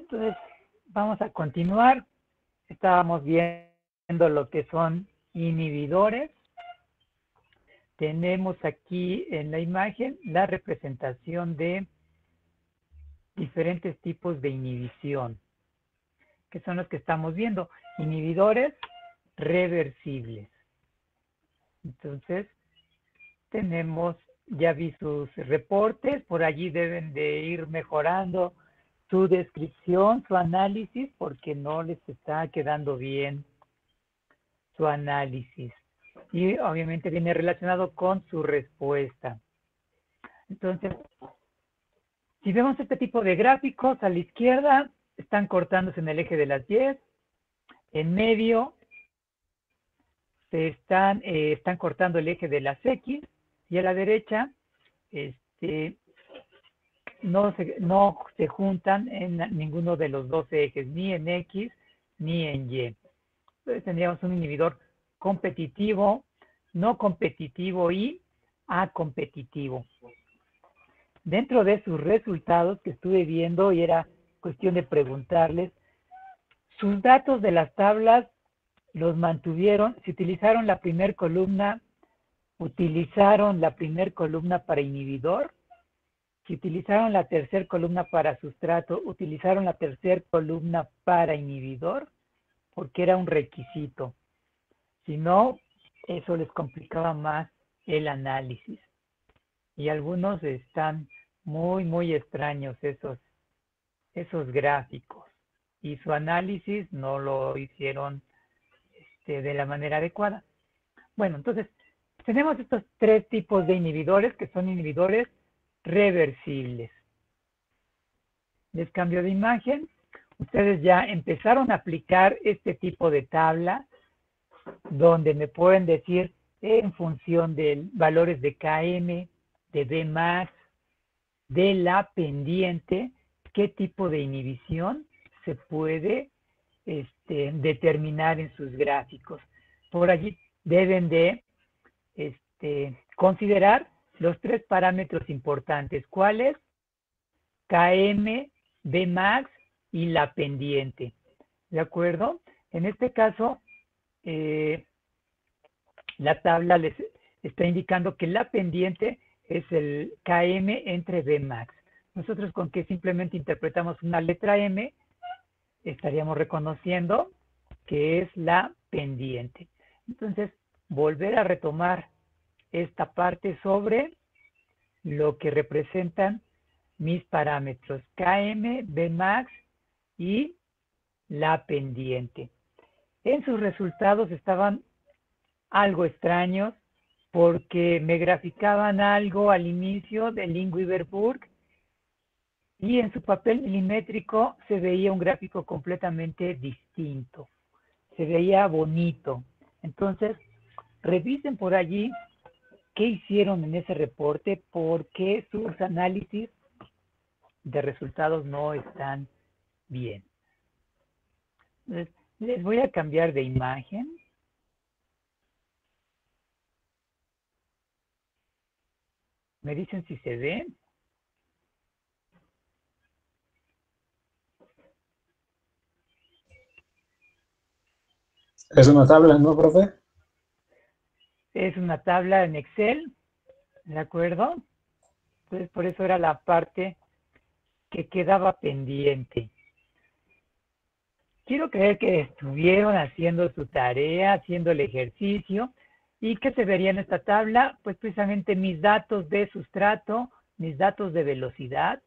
entonces vamos a continuar. Estábamos viendo lo que son inhibidores. Tenemos aquí en la imagen la representación de diferentes tipos de inhibición, que son los que estamos viendo. Inhibidores reversibles. Entonces, tenemos, ya vi sus reportes, por allí deben de ir mejorando su descripción, su análisis, porque no les está quedando bien su análisis. Y obviamente viene relacionado con su respuesta. Entonces, si vemos este tipo de gráficos, a la izquierda están cortándose en el eje de las 10, en medio se están cortando el eje de las X, y a la derecha no se juntan en ninguno de los dos ejes, ni en X ni en Y. Entonces tendríamos un inhibidor competitivo, no competitivo y acompetitivo. Dentro de sus resultados que estuve viendo, y era cuestión de preguntarles, sus datos de las tablas los mantuvieron, si utilizaron la primera columna para inhibidor, si utilizaron la tercera columna para sustrato, utilizaron la tercera columna para inhibidor, porque era un requisito. Si no, eso les complicaba más el análisis. Y algunos están muy extraños esos gráficos. Y su análisis no lo hicieron de la manera adecuada. Bueno, entonces, tenemos estos tres tipos de inhibidores que son inhibidores reversibles. Les cambio de imagen. Ustedes ya empezaron a aplicar este tipo de tabla donde me pueden decir en función de valores de KM, de Bmax, de la pendiente, qué tipo de inhibición se puede determinar en sus gráficos. Por allí deben de considerar los tres parámetros importantes. ¿Cuáles? KM, Bmax y la pendiente. ¿De acuerdo? En este caso, la tabla les está indicando que la pendiente es el KM entre Bmax. Nosotros con que simplemente interpretamos una letra M, estaríamos reconociendo que es la pendiente. Entonces, volver a retomar esta parte sobre lo que representan mis parámetros KM, Bmax y la pendiente. En sus resultados estaban algo extraños porque me graficaban algo al inicio del Lingui-Verburg y en su papel milimétrico se veía un gráfico completamente distinto. Se veía bonito. Entonces, revisen por allí qué hicieron en ese reporte, porque sus análisis de resultados no están bien. Entonces, les voy a cambiar de imagen. Me dicen si se ve. Es una tabla, ¿no, profe? Es una tabla en Excel, ¿de acuerdo? Entonces, por eso era la parte que quedaba pendiente. Quiero creer que estuvieron haciendo su tarea, haciendo el ejercicio. ¿Y qué se vería en esta tabla? Pues precisamente mis datos de sustrato, mis datos de velocidad,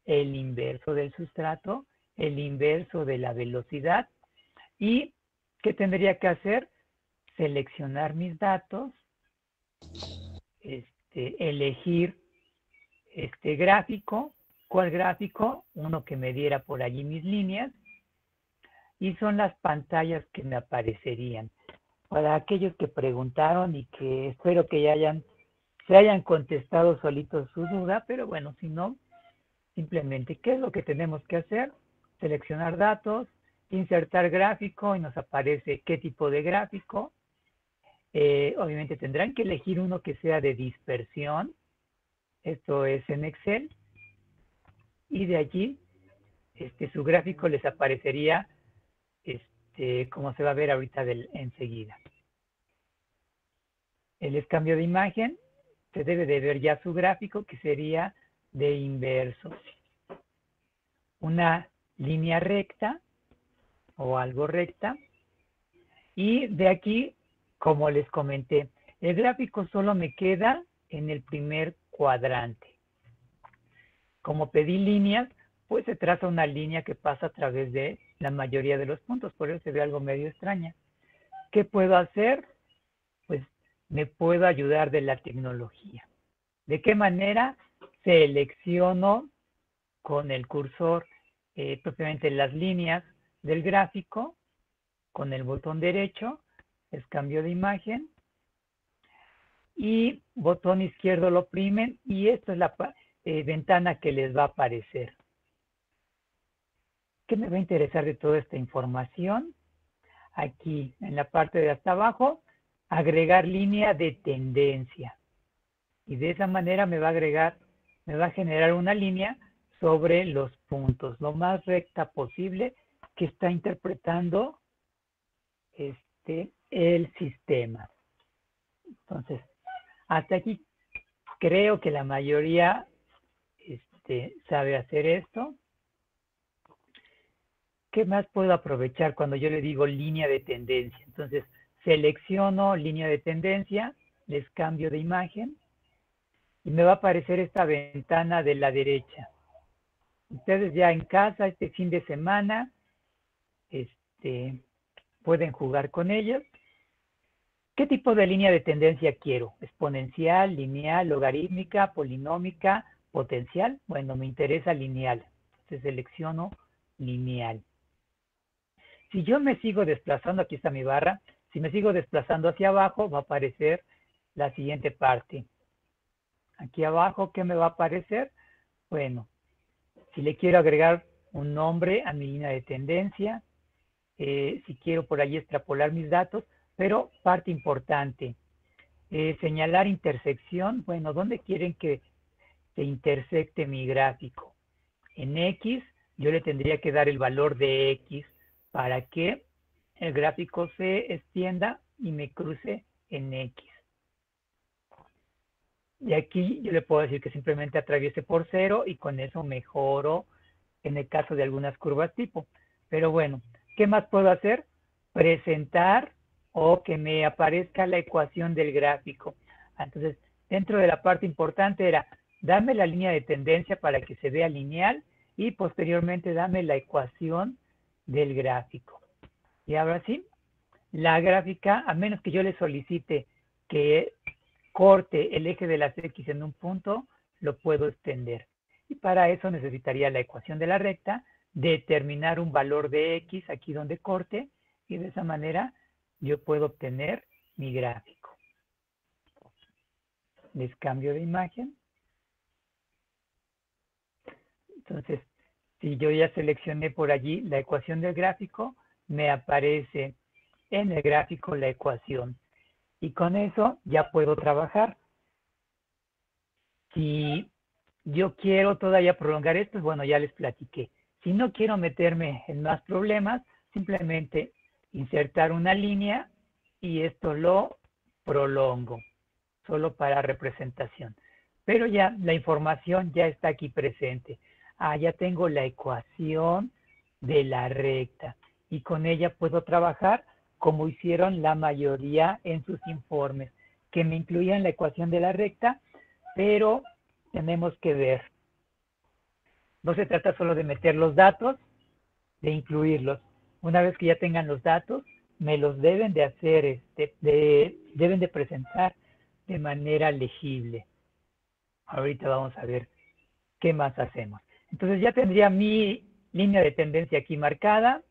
el inverso del sustrato, el inverso de la velocidad. ¿Y qué tendría que hacer? Seleccionar mis datos, elegir este gráfico. ¿Cuál gráfico? Uno que me diera por allí mis líneas. Y son las pantallas que me aparecerían. Para aquellos que preguntaron y que espero que ya se hayan contestado solitos su duda, pero bueno, si no, simplemente, ¿qué es lo que tenemos que hacer? Seleccionar datos, insertar gráfico y nos aparece qué tipo de gráfico. Obviamente tendrán que elegir uno que sea de dispersión. Esto es en Excel. Y de allí su gráfico les aparecería como se va a ver ahorita enseguida. El cambio de imagen, se debe de ver ya su gráfico, que sería de inversos. Una línea recta o algo recta. Y de aquí, como les comenté, el gráfico solo me queda en el primer cuadrante. Como pedí líneas, pues se traza una línea que pasa a través de la mayoría de los puntos, por eso se ve algo medio extraña. ¿Qué puedo hacer? Pues me puedo ayudar de la tecnología. ¿De qué manera? Selecciono con el cursor propiamente las líneas del gráfico, con el botón derecho, es cambio de imagen, y botón izquierdo lo oprimen, y esta es la ventana que les va a aparecer. ¿Qué me va a interesar de toda esta información? Aquí, en la parte de hasta abajo, agregar línea de tendencia. Y de esa manera me va a generar una línea sobre los puntos, lo más recta posible que está interpretando el sistema. Entonces, hasta aquí creo que la mayoría sabe hacer esto. ¿Qué más puedo aprovechar cuando yo le digo línea de tendencia? Entonces, selecciono línea de tendencia, les cambio de imagen y me va a aparecer esta ventana de la derecha. Ustedes ya en casa, este fin de semana, pueden jugar con ellos. ¿Qué tipo de línea de tendencia quiero? ¿Exponencial, lineal, logarítmica, polinómica, potencial? Bueno, me interesa lineal. Entonces selecciono lineal. Si yo me sigo desplazando, aquí está mi barra, si me sigo desplazando hacia abajo, va a aparecer la siguiente parte. Aquí abajo, ¿qué me va a aparecer? Bueno, si le quiero agregar un nombre a mi línea de tendencia, si quiero por ahí extrapolar mis datos, pero parte importante, señalar intersección. Bueno, ¿dónde quieren que se intersecte mi gráfico? En X, yo le tendría que dar el valor de X para que el gráfico se extienda y me cruce en X. Y aquí yo le puedo decir que simplemente atraviese por 0 y con eso mejoro en el caso de algunas curvas tipo. Pero bueno, ¿qué más puedo hacer? Presentar o que me aparezca la ecuación del gráfico. Entonces, dentro de la parte importante era, dame la línea de tendencia para que se vea lineal y posteriormente dame la ecuación del gráfico. Y ahora sí, la gráfica, a menos que yo le solicite que corte el eje de las X en un punto, lo puedo extender. Y para eso necesitaría la ecuación de la recta, determinar un valor de X aquí donde corte, y de esa manera yo puedo obtener mi gráfico. Les cambio de imagen. Entonces, si yo ya seleccioné por allí la ecuación del gráfico, me aparece en el gráfico la ecuación. Y con eso ya puedo trabajar. Si yo quiero todavía prolongar esto, bueno, ya les platiqué. Si no quiero meterme en más problemas, simplemente insertar una línea y esto lo prolongo, solo para representación. Pero ya la información ya está aquí presente. Ya tengo la ecuación de la recta y con ella puedo trabajar como hicieron la mayoría en sus informes, que me incluían la ecuación de la recta, pero tenemos que ver. No se trata solo de meter los datos, de incluirlos. Una vez que ya tengan los datos, me los deben de hacer, deben de presentar de manera legible. Ahorita vamos a ver qué más hacemos. Entonces ya tendría mi línea de tendencia aquí marcada,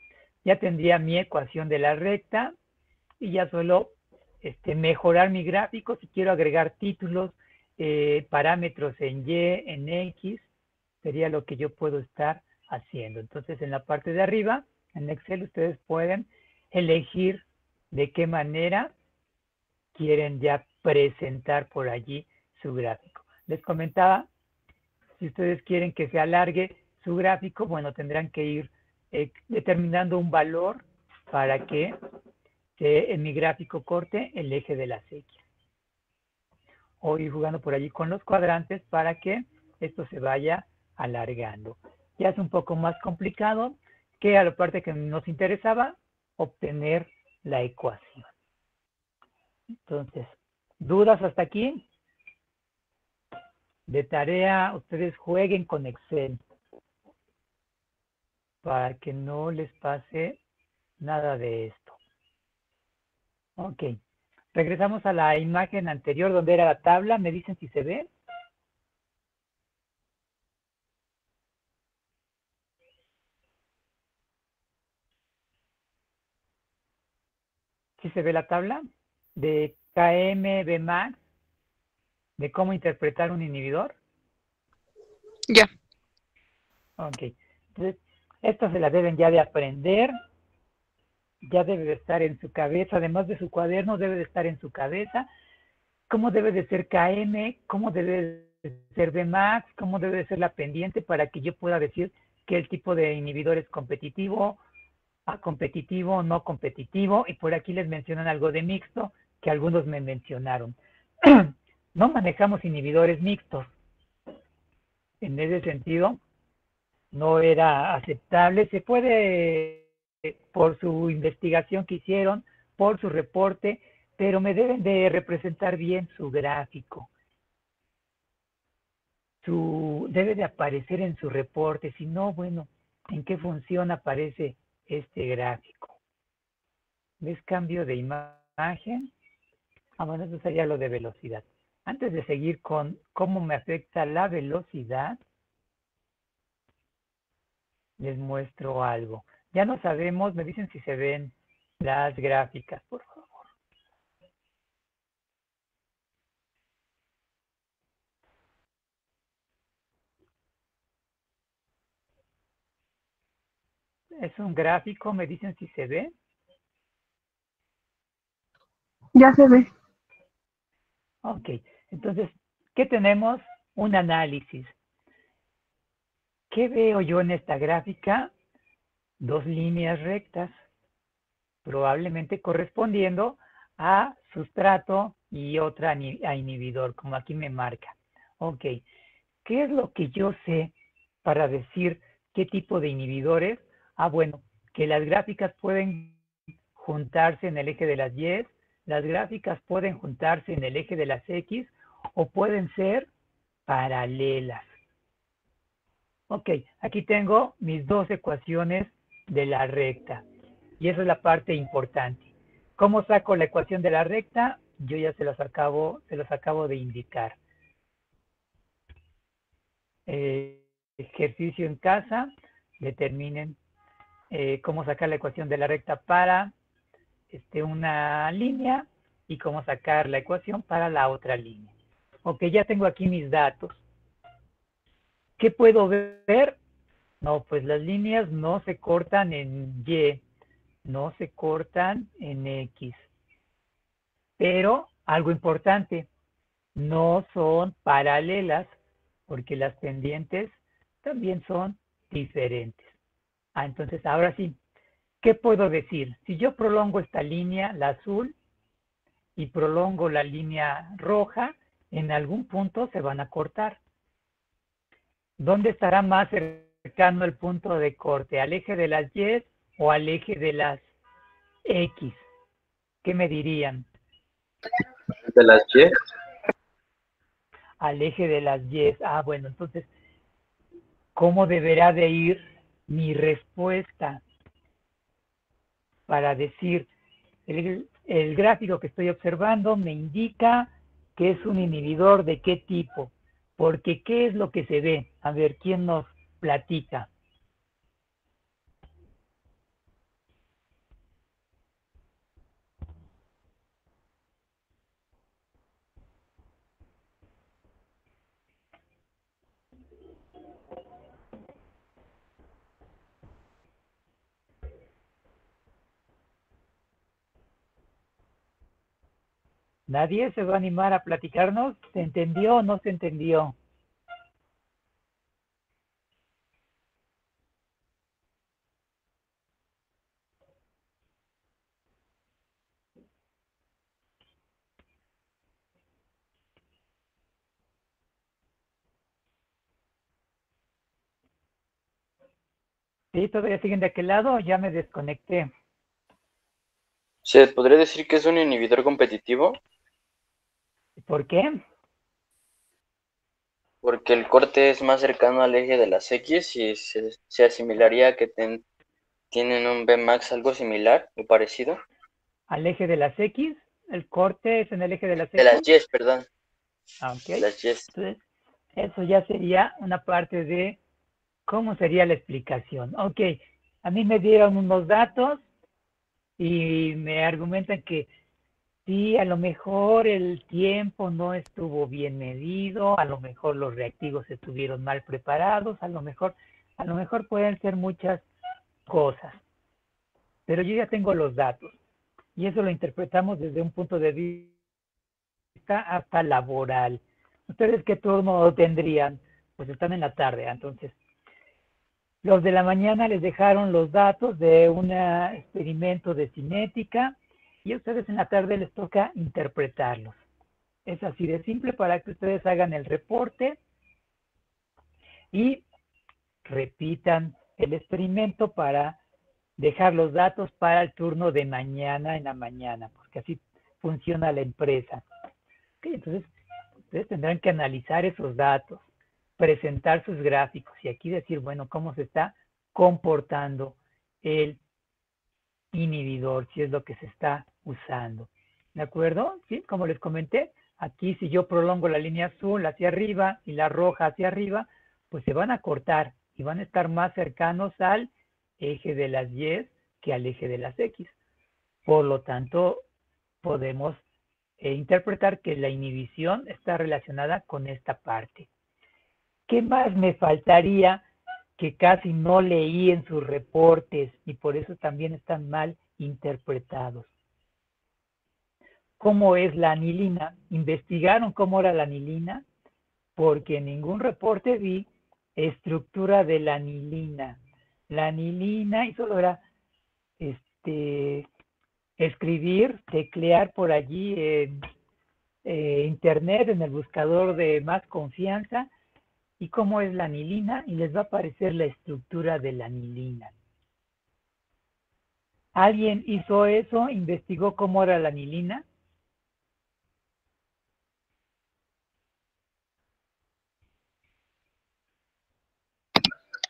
ya tendría mi ecuación de la recta y ya solo mejorar mi gráfico si quiero agregar títulos, parámetros en Y, en X, sería lo que yo puedo estar haciendo. Entonces en la parte de arriba, en Excel, ustedes pueden elegir de qué manera quieren ya presentar por allí su gráfico. Les comentaba, si ustedes quieren que se alargue su gráfico, bueno, tendrán que ir determinando un valor para que en mi gráfico corte el eje de las X. O ir jugando por allí con los cuadrantes para que esto se vaya alargando. Ya es un poco más complicado que a la parte que nos interesaba, obtener la ecuación. Entonces, ¿dudas hasta aquí? De tarea, ustedes jueguen con Excel para que no les pase nada de esto. Ok. Regresamos a la imagen anterior donde era la tabla. ¿Me dicen si se ve? ¿Sí se ve la tabla? De KM, Bmax, de cómo interpretar un inhibidor. Ya. Ok. Entonces, esto se la deben ya de aprender. Ya debe de estar en su cabeza. Además de su cuaderno, debe de estar en su cabeza. ¿Cómo debe de ser KM? ¿Cómo debe de ser Bmax? ¿Cómo debe de ser la pendiente para que yo pueda decir que el tipo de inhibidor es competitivo, competitivo, no competitivo? Y por aquí les mencionan algo de mixto, que algunos me mencionaron. No manejamos inhibidores mixtos. En ese sentido, no era aceptable. Se puede, por su investigación que hicieron, por su reporte, pero me deben de representar bien su gráfico. Debe de aparecer en su reporte, si no, bueno, ¿en qué función aparece este gráfico? ¿Ves cambio de imagen? Bueno, eso sería lo de velocidad. Antes de seguir con cómo me afecta la velocidad, les muestro algo. Ya no sabemos, me dicen si se ven las gráficas, por favor. Es un gráfico, me dicen si se ve. Ya se ve. Ok, entonces, ¿qué tenemos? Un análisis. ¿Qué veo yo en esta gráfica? Dos líneas rectas, probablemente correspondiendo a sustrato y otra a inhibidor, como aquí me marca. Ok, ¿qué es lo que yo sé para decir qué tipo de inhibidores? Bueno, que las gráficas pueden juntarse en el eje de las Y, las gráficas pueden juntarse en el eje de las X o pueden ser paralelas. Ok, aquí tengo mis dos ecuaciones de la recta. Y esa es la parte importante. ¿Cómo saco la ecuación de la recta? Yo ya se los acabo de indicar. Ejercicio en casa, determinen cómo sacar la ecuación de la recta para una línea y cómo sacar la ecuación para la otra línea. Ok, ya tengo aquí mis datos. ¿Qué puedo ver? No, pues las líneas no se cortan en Y, no se cortan en X. Pero algo importante, no son paralelas porque las pendientes también son diferentes. Entonces ahora sí, ¿qué puedo decir? Si yo prolongo esta línea, la azul, y prolongo la línea roja, en algún punto se van a cortar. ¿Dónde estará más cercano el punto de corte? ¿Al eje de las Y o al eje de las X? ¿Qué me dirían? De las Y. Al eje de las Y. Bueno, entonces, ¿cómo deberá de ir mi respuesta para decir, el gráfico que estoy observando me indica que es un inhibidor de qué tipo? Porque ¿qué es lo que se ve? A ver, ¿quién nos platica? ¿Nadie se va a animar a platicarnos? ¿Se entendió o no se entendió? ¿Sí? ¿Todavía siguen de aquel lado o ya me desconecté? ¿Se podría decir que es un inhibidor competitivo? ¿Por qué? Porque el corte es más cercano al eje de las X y se asimilaría a que tienen un Bmax algo similar o parecido. Al eje de las X, el corte es en el eje de las De las X. Y, perdón. Ah, ok. De las Y. Entonces, eso ya sería una parte de cómo sería la explicación. Ok, a mí me dieron unos datos y me argumentan que sí, a lo mejor el tiempo no estuvo bien medido, a lo mejor los reactivos estuvieron mal preparados, a lo mejor pueden ser muchas cosas, pero yo ya tengo los datos y eso lo interpretamos desde un punto de vista hasta laboral. ¿Ustedes qué turno tendrían? Pues están en la tarde, entonces. Los de la mañana les dejaron los datos de un experimento de cinética y a ustedes en la tarde les toca interpretarlos. Es así de simple para que ustedes hagan el reporte y repitan el experimento para dejar los datos para el turno de mañana en la mañana, porque así funciona la empresa. Okay, entonces, ustedes tendrán que analizar esos datos, presentar sus gráficos y aquí decir, bueno, cómo se está comportando el inhibidor, si es lo que se está usando. ¿De acuerdo? ¿Sí? Como les comenté, aquí si yo prolongo la línea azul hacia arriba y la roja hacia arriba, pues se van a cortar y van a estar más cercanos al eje de las Y que al eje de las X. Por lo tanto, podemos interpretar que la inhibición está relacionada con esta parte. ¿Qué más me faltaría que casi no leí en sus reportes y por eso también están mal interpretados? ¿Cómo es la anilina? ¿Investigaron cómo era la anilina? Porque en ningún reporte vi estructura de la anilina. La anilina, y solo era escribir, teclear por allí en internet, en el buscador de más confianza, y cómo es la anilina, y les va a aparecer la estructura de la anilina. ¿Alguien hizo eso? ¿Investigó cómo era la anilina?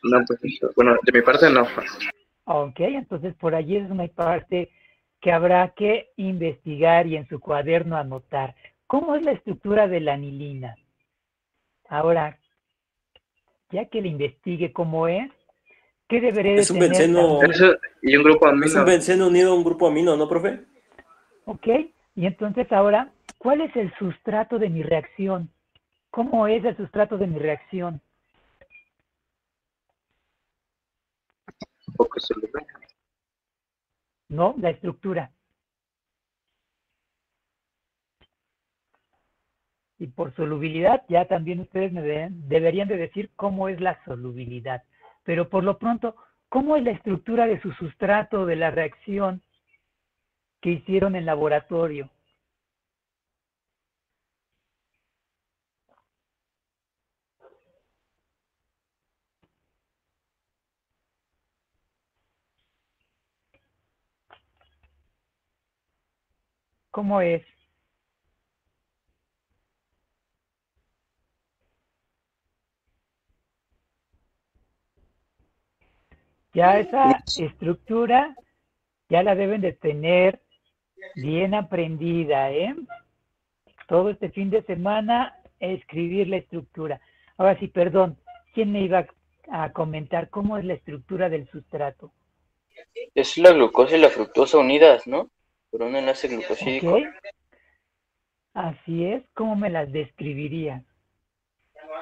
No, pues bueno, de mi parte no. Ok, entonces por allí es una parte que habrá que investigar y en su cuaderno anotar. ¿Cómo es la estructura de la anilina? Ahora, ya que le investigue cómo es, ¿qué deberé de Es un tener benceno, también? Eso, y un grupo es un amino. benceno unido a un grupo amino, ¿no, profe? Ok, y entonces ahora, ¿cuál es el sustrato de mi reacción? ¿Cómo es el sustrato de mi reacción? Poco soluble. ¿No? La estructura. Y por solubilidad, ya también ustedes me deberían de decir cómo es la solubilidad. Pero por lo pronto, ¿cómo es la estructura de su sustrato de la reacción que hicieron en laboratorio? ¿Cómo es? Ya esa estructura ya la deben de tener bien aprendida, ¿eh? Todo este fin de semana escribir la estructura. Ahora sí, perdón, ¿quién me iba a comentar cómo es la estructura del sustrato? Es la glucosa y la fructosa unidas, ¿no? Por un enlace ¿Ok? glucosídico. Así es, ¿cómo me las describiría?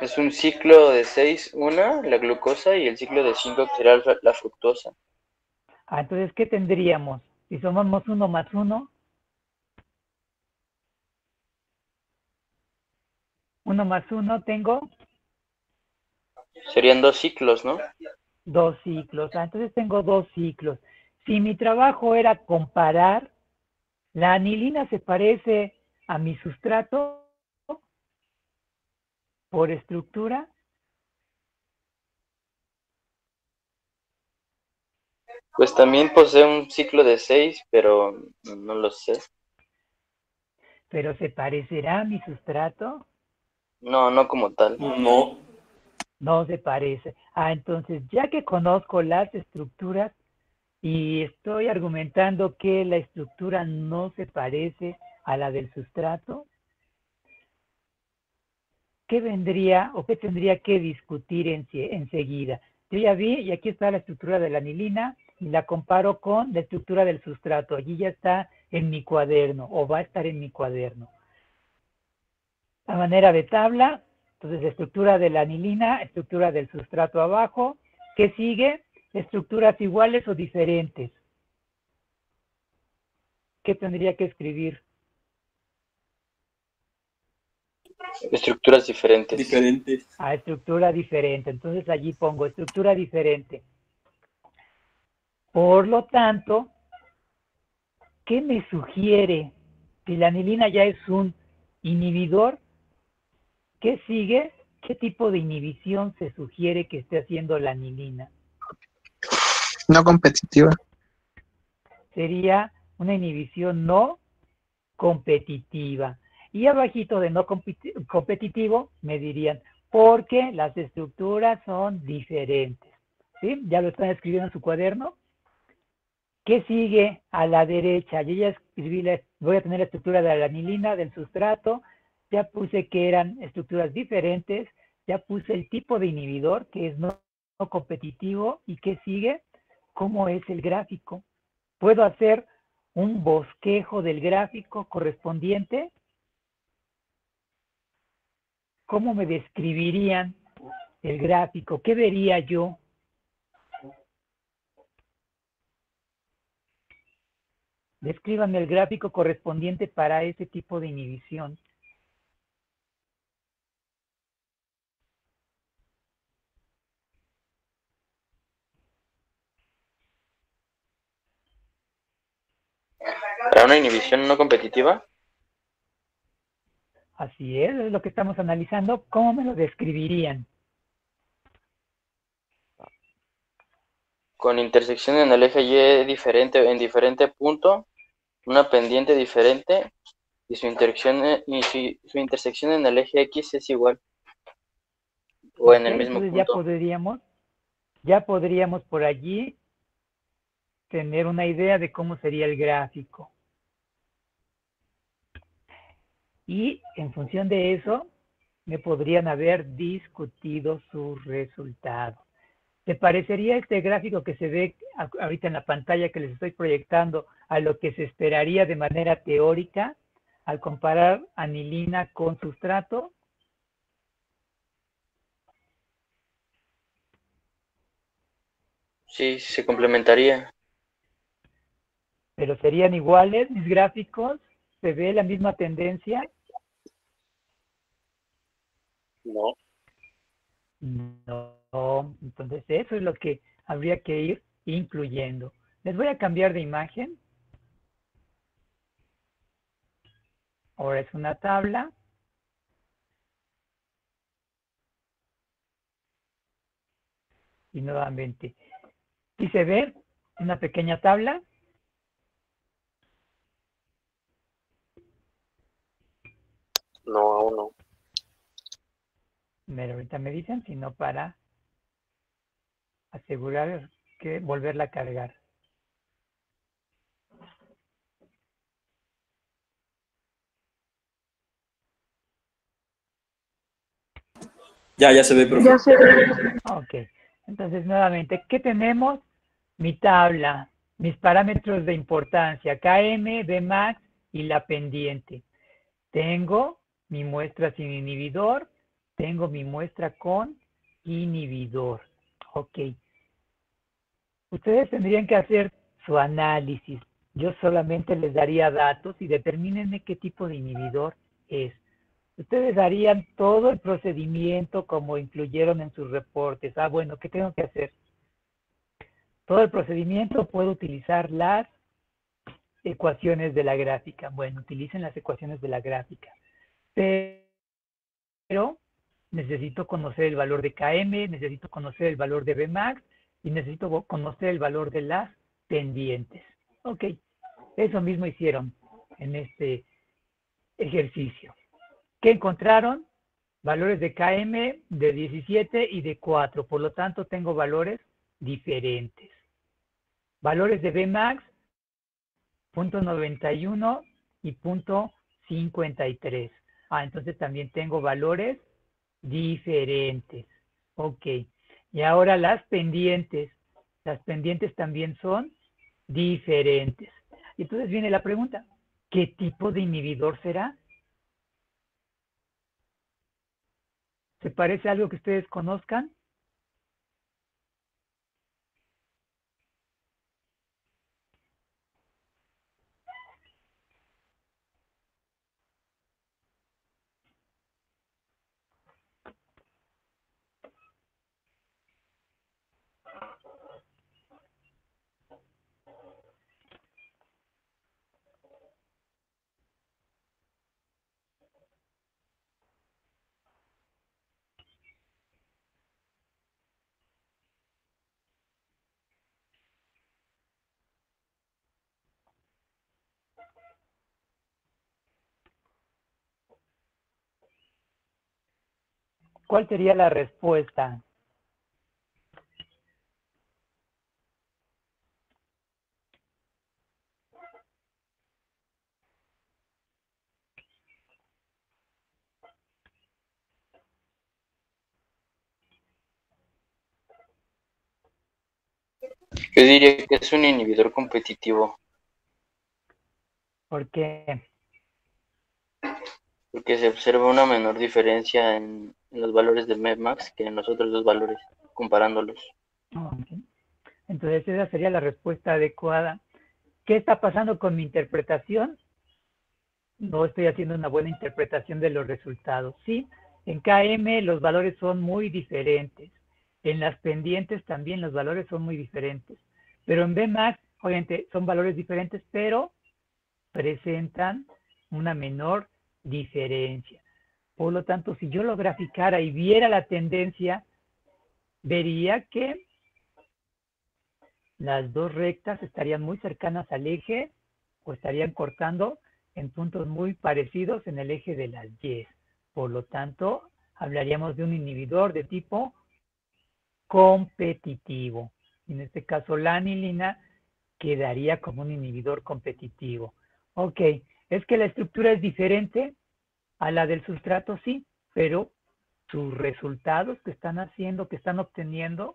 Es un ciclo de 6, una, la glucosa, y el ciclo de 5, que será la fructosa. Ah, entonces, ¿qué tendríamos? Si sumamos 1 más 1, 1 más 1 tengo Serían 2 ciclos, ¿no? 2 ciclos. Ah, entonces tengo 2 ciclos. Si mi trabajo era comparar, la anilina se parece a mi sustrato por estructura. Pues también posee un ciclo de 6, pero no lo sé. ¿Pero se parecerá a mi sustrato? No, no como tal. No. No se parece. Entonces, ya que conozco las estructuras y estoy argumentando que la estructura no se parece a la del sustrato, ¿qué vendría o qué tendría que discutir enseguida? Yo ya vi, y aquí está la estructura de la anilina, y la comparo con la estructura del sustrato. Allí ya está en mi cuaderno, o va a estar en mi cuaderno. A manera de tabla, entonces estructura de la anilina, estructura del sustrato abajo. ¿Qué sigue? Estructuras iguales o diferentes. ¿Qué tendría que escribir? Estructuras diferentes. Diferentes. Estructura diferente. Entonces allí pongo estructura diferente. Por lo tanto, ¿qué me sugiere? Si la anilina ya es un inhibidor, ¿qué sigue? ¿Qué tipo de inhibición se sugiere que esté haciendo la anilina? No competitiva. Sería una inhibición no competitiva. Y abajito de no competitivo me dirían, porque las estructuras son diferentes. ¿Sí? ¿Ya lo están escribiendo en su cuaderno? ¿Qué sigue a la derecha? Yo ya escribí, voy a tener la estructura de la anilina, del sustrato, ya puse que eran estructuras diferentes, ya puse el tipo de inhibidor, que es no competitivo, y ¿qué sigue? ¿Cómo es el gráfico? ¿Puedo hacer un bosquejo del gráfico correspondiente? ¿Cómo me describirían el gráfico? ¿Qué vería yo? Descríbanme el gráfico correspondiente para ese tipo de inhibición. Para una inhibición no competitiva, Así es lo que estamos analizando. ¿Cómo me lo describirían? con intersección en el eje Y diferente, en diferente punto, una pendiente diferente, y su intersección en el eje X es igual, o en Ok, el mismo entonces punto. ya podríamos por allí tener una idea de cómo sería el gráfico. Y en función de eso, me podrían haber discutido sus resultados. ¿Te parecería este gráfico que se ve ahorita en la pantalla que les estoy proyectando a lo que se esperaría de manera teórica al comparar anilina con sustrato? Sí, se complementaría. ¿Pero serían iguales mis gráficos? ¿Se ve la misma tendencia? No. No, entonces eso es lo que habría que ir incluyendo. Les voy a cambiar de imagen. Ahora es una tabla. Y nuevamente, si se ve una pequeña tabla, No, aún no. ahorita me dicen, sino para asegurar que volverla a cargar. Ya se ve, profe. Ya se ve. Ok, entonces nuevamente, ¿qué tenemos? Mi tabla, mis parámetros de importancia, KM, Bmax y la pendiente. Tengo mi muestra sin inhibidor, tengo mi muestra con inhibidor. Ok. Ustedes tendrían que hacer su análisis. Yo solamente les daría datos y determínenme qué tipo de inhibidor es. Ustedes harían todo el procedimiento como incluyeron en sus reportes. Bueno, ¿qué tengo que hacer? Todo el procedimiento puedo utilizar las ecuaciones de la gráfica. Bueno, utilicen las ecuaciones de la gráfica. Pero necesito conocer el valor de KM, necesito conocer el valor de Bmax y necesito conocer el valor de las pendientes. Ok, eso mismo hicieron en este ejercicio. ¿Qué encontraron? Valores de KM de 17 y de 4, por lo tanto tengo valores diferentes. Valores de Bmax, 0.91 y 0.53. Entonces también tengo valores diferentes. Ok, y ahora las pendientes también son diferentes. Entonces viene la pregunta, ¿qué tipo de inhibidor será? ¿Se parece a algo que ustedes conozcan? ¿Cuál sería la respuesta? Yo diría que es un inhibidor competitivo, ¿Por qué? porque se observa una menor diferencia en los valores de Bmax que en los otros dos valores, comparándolos. Okay. Entonces esa sería la respuesta adecuada. ¿Qué está pasando con mi interpretación? No estoy haciendo una buena interpretación de los resultados. Sí, en KM los valores son muy diferentes. En las pendientes también los valores son muy diferentes. Pero en Bmax, obviamente, son valores diferentes, pero presentan una menor diferencia. Por lo tanto, si yo lo graficara y viera la tendencia, vería que las dos rectas estarían muy cercanas al eje o estarían cortando en puntos muy parecidos en el eje de las Y. Por lo tanto, hablaríamos de un inhibidor de tipo competitivo. En este caso, la anilina quedaría como un inhibidor competitivo. Ok, es que la estructura es diferente a la del sustrato, sí, pero sus resultados que están haciendo, que están obteniendo,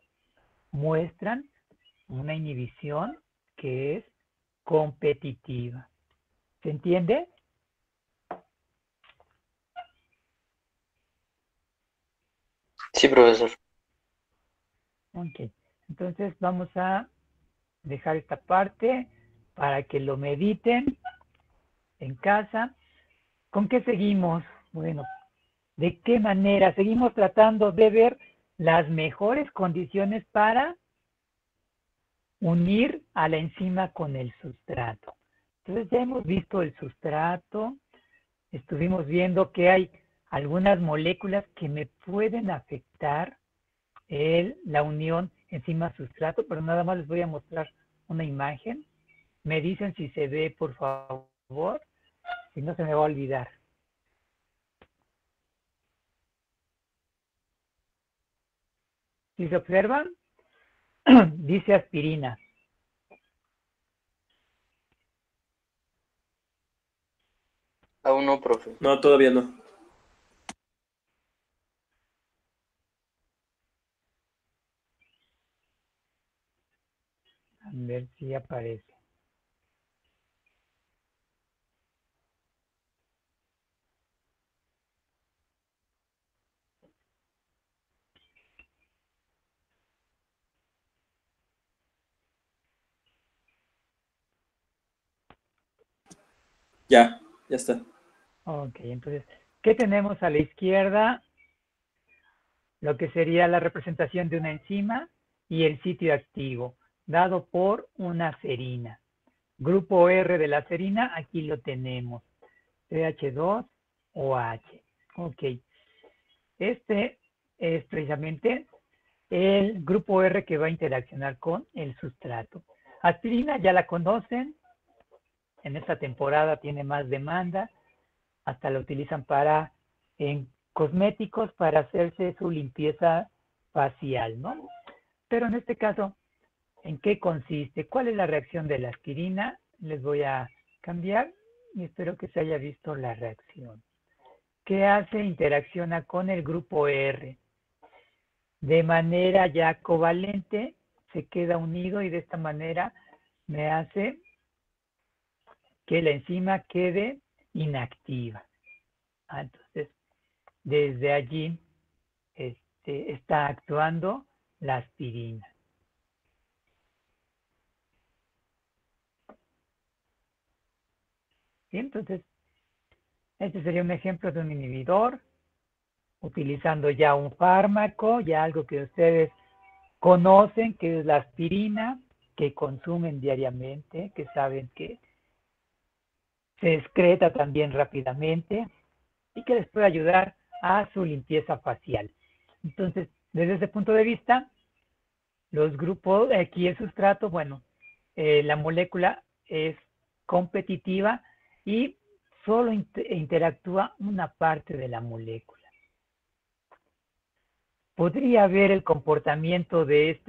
muestran una inhibición que es competitiva. ¿Se entiende? Sí, profesor. Ok, entonces vamos a dejar esta parte para que lo mediten en casa. ¿Con qué seguimos? Bueno, ¿de qué manera? Seguimos tratando de ver las mejores condiciones para unir a la enzima con el sustrato. Entonces ya hemos visto el sustrato, estuvimos viendo que hay algunas moléculas que me pueden afectar la unión enzima-sustrato, pero nada más les voy a mostrar una imagen. Me dicen si se ve, por favor, si no se me va a olvidar. Si se observan, dice aspirina. Aún no, profe. No, todavía no. A ver si aparece. Ya está. Ok, entonces, ¿qué tenemos a la izquierda? Lo que sería la representación de una enzima y el sitio activo, dado por una serina. Grupo R de la serina, aquí lo tenemos. CH2OH. Ok. Este es precisamente el grupo R que va a interaccionar con el sustrato. Aspirina ya la conocen, en esta temporada tiene más demanda, hasta la utilizan en cosméticos para hacerse su limpieza facial, ¿no? Pero en este caso, ¿en qué consiste? ¿Cuál es la reacción de la aspirina? Les voy a cambiar y espero que se haya visto la reacción. ¿Qué hace? Interacciona con el grupo R. De manera ya covalente, se queda unido y de esta manera me hace que la enzima quede inactiva. Entonces, desde allí está actuando la aspirina. ¿Sí? Entonces, este sería un ejemplo de un inhibidor, utilizando ya un fármaco, ya algo que ustedes conocen, que es la aspirina, que consumen diariamente, que saben que se excreta también rápidamente y que les puede ayudar a su limpieza facial. Entonces, desde ese punto de vista, los grupos, aquí el sustrato, bueno, la molécula es competitiva y solo interactúa una parte de la molécula. ¿Podría ver el comportamiento de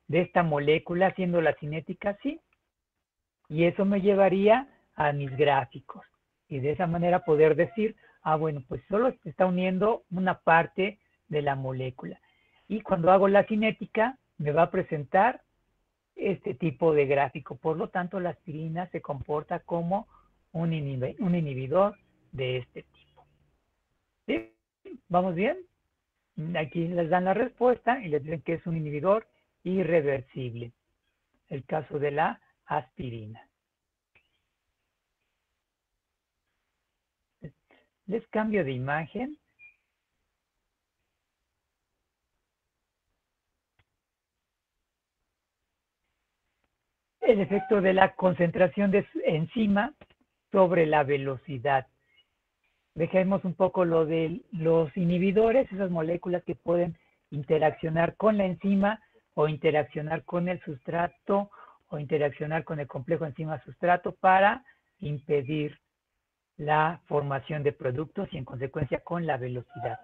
esta molécula siendo la cinética? Sí. Y eso me llevaría a mis gráficos. Y de esa manera poder decir, bueno, pues solo se está uniendo una parte de la molécula. Y cuando hago la cinética, me va a presentar este tipo de gráfico. Por lo tanto, la aspirina se comporta como un inhibidor de este tipo. ¿Sí? ¿Vamos bien? Aquí les dan la respuesta y les dicen que es un inhibidor irreversible. El caso de la aspirina. Les cambio de imagen. El efecto de la concentración de enzima sobre la velocidad. Dejemos un poco lo de los inhibidores, esas moléculas que pueden interaccionar con la enzima o interaccionar con el sustrato o interaccionar con el complejo enzima-sustrato para impedir la formación de productos y en consecuencia con la velocidad.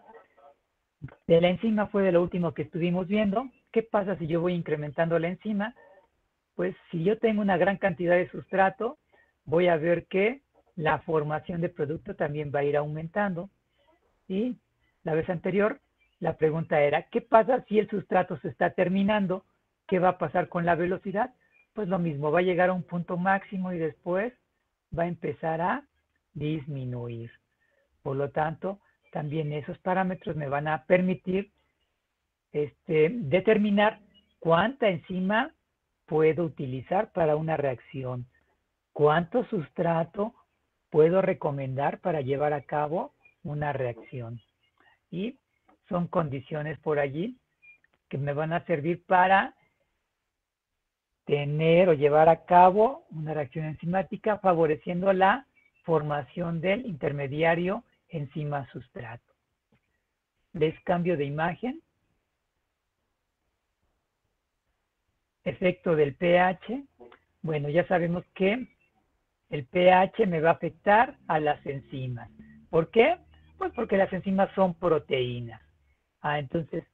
De la enzima fue de lo último que estuvimos viendo. ¿Qué pasa si yo voy incrementando la enzima? Pues si yo tengo una gran cantidad de sustrato, voy a ver que la formación de producto también va a ir aumentando. Y la vez anterior, la pregunta era, ¿qué pasa si el sustrato se está terminando? ¿Qué va a pasar con la velocidad? Pues lo mismo, va a llegar a un punto máximo y después va a empezar a disminuir. Por lo tanto, también esos parámetros me van a permitir determinar cuánta enzima puedo utilizar para una reacción, cuánto sustrato puedo recomendar para llevar a cabo una reacción. Y son condiciones por allí que me van a servir para tener o llevar a cabo una reacción enzimática favoreciendo la formación del intermediario enzima-sustrato. Les cambio de imagen. Efecto del pH. Bueno, ya sabemos que el pH me va a afectar a las enzimas. ¿Por qué? Pues porque las enzimas son proteínas. Entonces,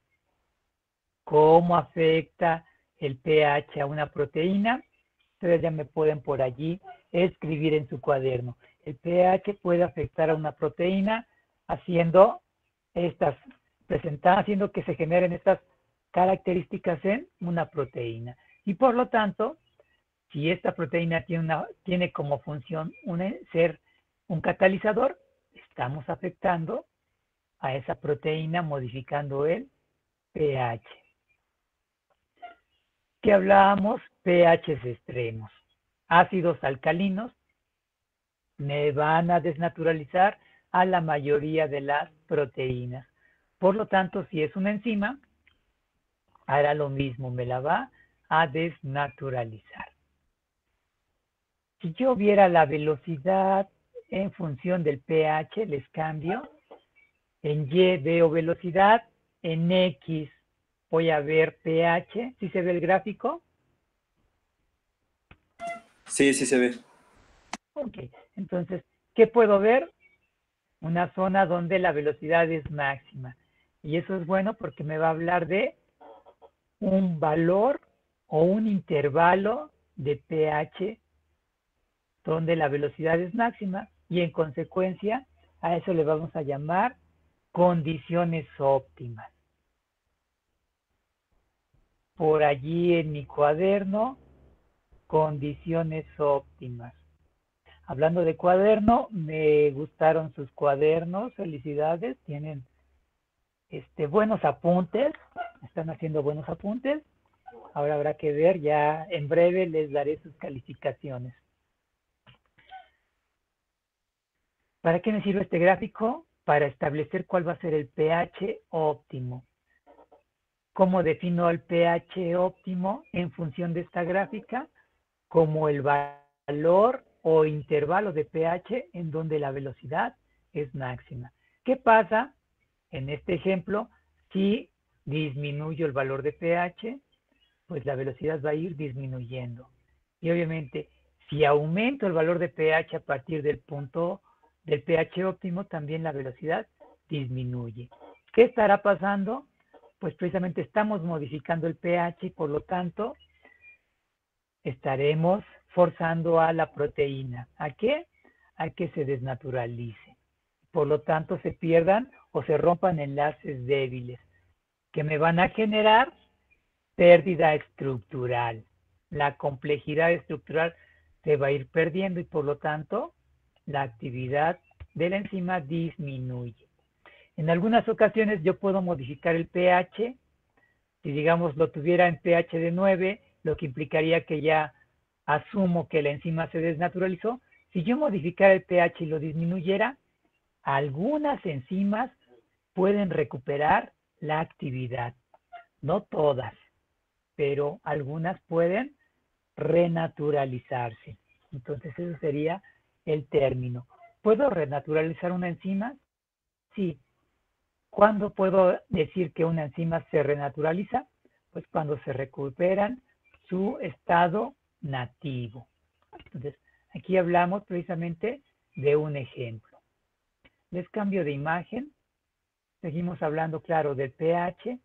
¿cómo afecta el pH a una proteína? Ustedes ya me pueden por allí escribir en su cuaderno. El pH puede afectar a una proteína haciendo que se generen estas características en una proteína. Y por lo tanto, si esta proteína tiene como función ser un catalizador, estamos afectando a esa proteína modificando el pH. ¿Qué hablábamos? pHs extremos. Ácidos alcalinos me van a desnaturalizar a la mayoría de las proteínas. Por lo tanto, si es una enzima, hará lo mismo, me la va a desnaturalizar. Si yo viera la velocidad en función del pH, les cambio. En Y veo velocidad, en X voy a ver pH. ¿Sí se ve el gráfico? Sí, sí se ve. Ok, entonces, ¿qué puedo ver? Una zona donde la velocidad es máxima. Y eso es bueno porque me va a hablar de un valor o un intervalo de pH donde la velocidad es máxima y en consecuencia a eso le vamos a llamar condiciones óptimas. Por allí en mi cuaderno, condiciones óptimas. Hablando de cuaderno, me gustaron sus cuadernos, felicidades, tienen buenos apuntes, están haciendo buenos apuntes. Ahora habrá que ver, ya en breve les daré sus calificaciones. ¿Para qué me sirve este gráfico? Para establecer cuál va a ser el pH óptimo. ¿Cómo defino el pH óptimo en función de esta gráfica? Como el valor o intervalo de pH en donde la velocidad es máxima. ¿Qué pasa en este ejemplo si disminuyo el valor de pH? Pues la velocidad va a ir disminuyendo. Y obviamente, si aumento el valor de pH a partir del punto del pH óptimo, también la velocidad disminuye. ¿Qué estará pasando? Pues precisamente estamos modificando el pH y por lo tanto estaremos forzando a la proteína. ¿A qué? A que se desnaturalice. Por lo tanto, se pierdan o se rompan enlaces débiles que me van a generar pérdida estructural. La complejidad estructural se va a ir perdiendo y por lo tanto la actividad de la enzima disminuye. En algunas ocasiones yo puedo modificar el pH. Si digamos lo tuviera en pH de 9, lo que implicaría que ya asumo que la enzima se desnaturalizó. Si yo modificara el pH y lo disminuyera, algunas enzimas pueden recuperar la actividad. No todas, pero algunas pueden renaturalizarse. Entonces eso sería el término. ¿Puedo renaturalizar una enzima? Sí. ¿Cuándo puedo decir que una enzima se renaturaliza? Pues cuando se recuperan su estado nativo. Entonces, aquí hablamos precisamente de un ejemplo. Les cambio de imagen. Seguimos hablando, claro, del pH.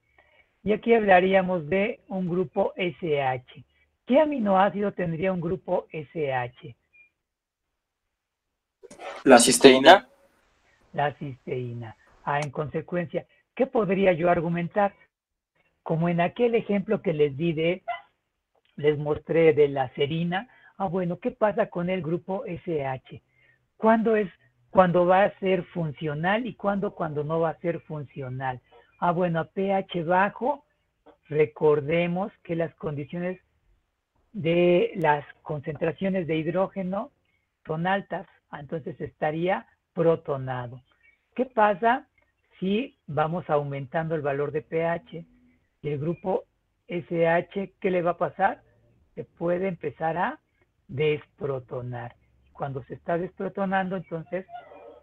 Y aquí hablaríamos de un grupo SH. ¿Qué aminoácido tendría un grupo SH? La cisteína. La cisteína. En consecuencia, ¿qué podría yo argumentar? Como en aquel ejemplo que les mostré de la serina. Bueno, ¿qué pasa con el grupo SH? ¿Cuándo va a ser funcional y cuándo no va a ser funcional? Bueno, a pH bajo, recordemos que las condiciones de las concentraciones de hidrógeno son altas, entonces estaría protonado. ¿Qué pasa si vamos aumentando el valor de pH? Y el grupo SH, ¿qué le va a pasar? Se puede empezar a desprotonar. Cuando se está desprotonando, entonces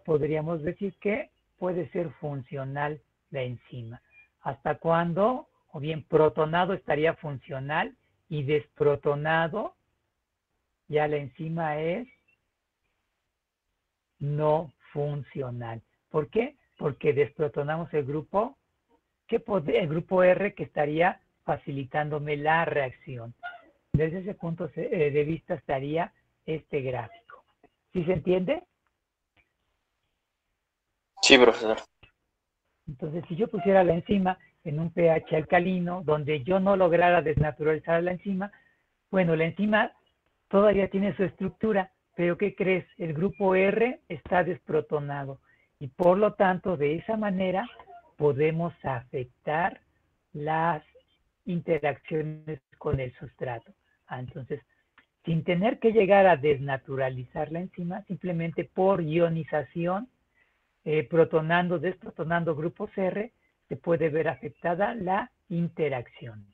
podríamos decir que puede ser funcional la enzima. ¿Hasta cuándo? O bien protonado estaría funcional y desprotonado ya la enzima es no funcional. ¿Por qué? Porque desprotonamos el grupo R que estaría facilitándome la reacción. Desde ese punto de vista estaría este gráfico. ¿Sí se entiende? Sí, profesor. Entonces, si yo pusiera la enzima en un pH alcalino, donde yo no lograra desnaturalizar la enzima, bueno, la enzima todavía tiene su estructura, pero ¿qué crees? El grupo R está desprotonado y por lo tanto, de esa manera podemos afectar las interacciones con el sustrato. Entonces, sin tener que llegar a desnaturalizar la enzima, simplemente por ionización, protonando, desprotonando grupos R, se puede ver afectada la interacción.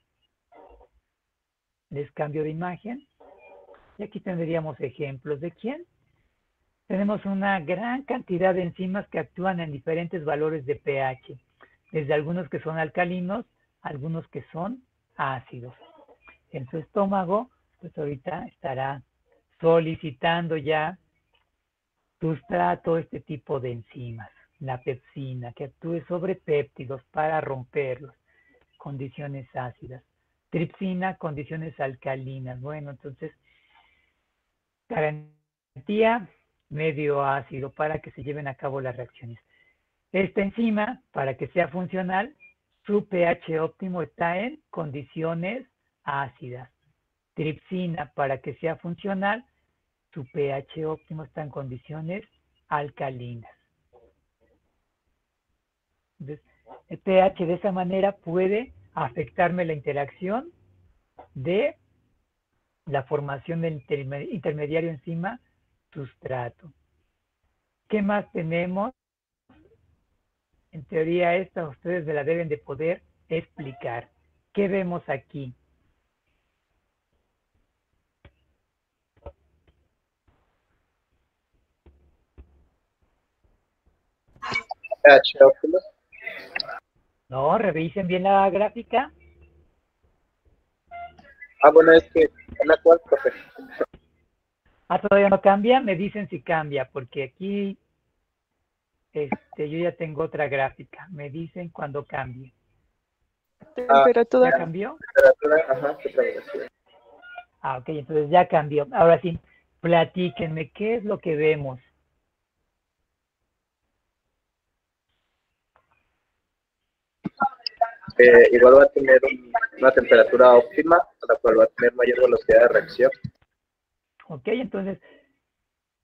Les cambio de imagen. Y aquí tendríamos ejemplos de quién. Tenemos una gran cantidad de enzimas que actúan en diferentes valores de pH, desde algunos que son alcalinos, algunos que son ácidos. En su estómago, pues ahorita estará solicitando ya sustrato este tipo de enzimas, la pepsina, que actúe sobre péptidos para romperlos, condiciones ácidas. Tripsina, condiciones alcalinas. Bueno, entonces, garantía medio ácido para que se lleven a cabo las reacciones. Esta enzima, para que sea funcional, su pH óptimo está en condiciones ácidas. Tripsina, para que sea funcional, su pH óptimo está en condiciones alcalinas. Entonces, el pH de esa manera puede afectarme la interacción de la formación del intermediario enzima sustrato. ¿Qué más tenemos? En teoría esta ustedes me la deben de poder explicar. ¿Qué vemos aquí? pH óptimo. No, revisen bien la gráfica. Bueno, es que en la cual, profe. Todavía no cambia, me dicen si cambia, porque aquí yo ya tengo otra gráfica. Me dicen cuando cambie. Temperatura. ¿Ya cambió? Temperatura, ajá, temperatura. Ok, entonces ya cambió. Ahora sí, platíquenme, ¿qué es lo que vemos? Igual va a tener una temperatura óptima, a la cual va a tener mayor velocidad de reacción. Ok, entonces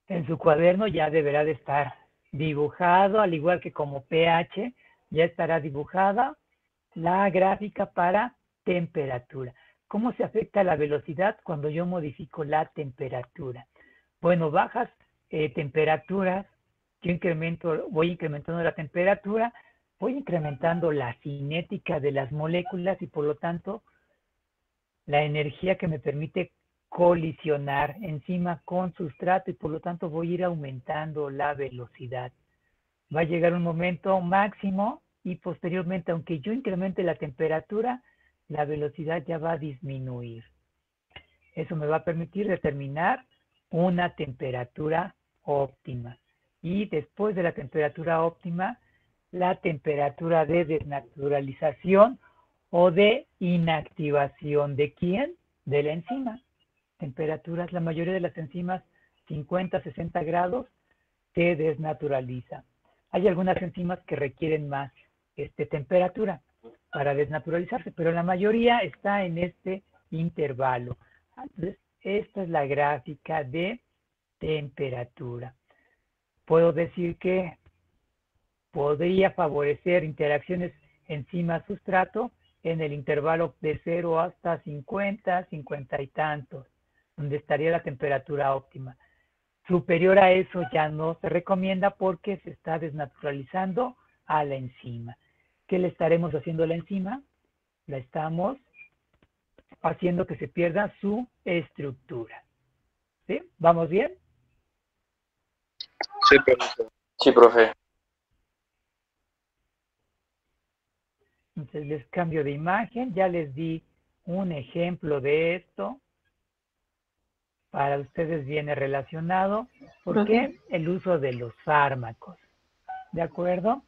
en su cuaderno ya deberá de estar dibujado, al igual que como pH, ya estará dibujada la gráfica para temperatura. ¿Cómo se afecta la velocidad cuando yo modifico la temperatura? Bueno, bajas temperaturas, voy incrementando la temperatura, voy incrementando la cinética de las moléculas y por lo tanto la energía que me permite colisionar enzima con sustrato y por lo tanto voy a ir aumentando la velocidad. Va a llegar un momento máximo y posteriormente, aunque yo incremente la temperatura, la velocidad ya va a disminuir. Eso me va a permitir determinar una temperatura óptima. Y después de la temperatura óptima, la temperatura de desnaturalización o de inactivación. ¿De quién? De la enzima. Temperaturas, la mayoría de las enzimas, 50, 60 grados, se desnaturaliza. Hay algunas enzimas que requieren más temperatura para desnaturalizarse, pero la mayoría está en este intervalo. Entonces, esta es la gráfica de temperatura. Puedo decir que podría favorecer interacciones enzima-sustrato en el intervalo de 0 hasta 50, 50 y tantos, donde estaría la temperatura óptima. Superior a eso ya no se recomienda porque se está desnaturalizando a la enzima. ¿Qué le estaremos haciendo a la enzima? La estamos haciendo que se pierda su estructura. ¿Sí? ¿Vamos bien? Sí, profesor. Sí, profe. Entonces les cambio de imagen. Ya les di un ejemplo de esto. Para ustedes viene relacionado. ¿Por qué? El uso de los fármacos. ¿De acuerdo?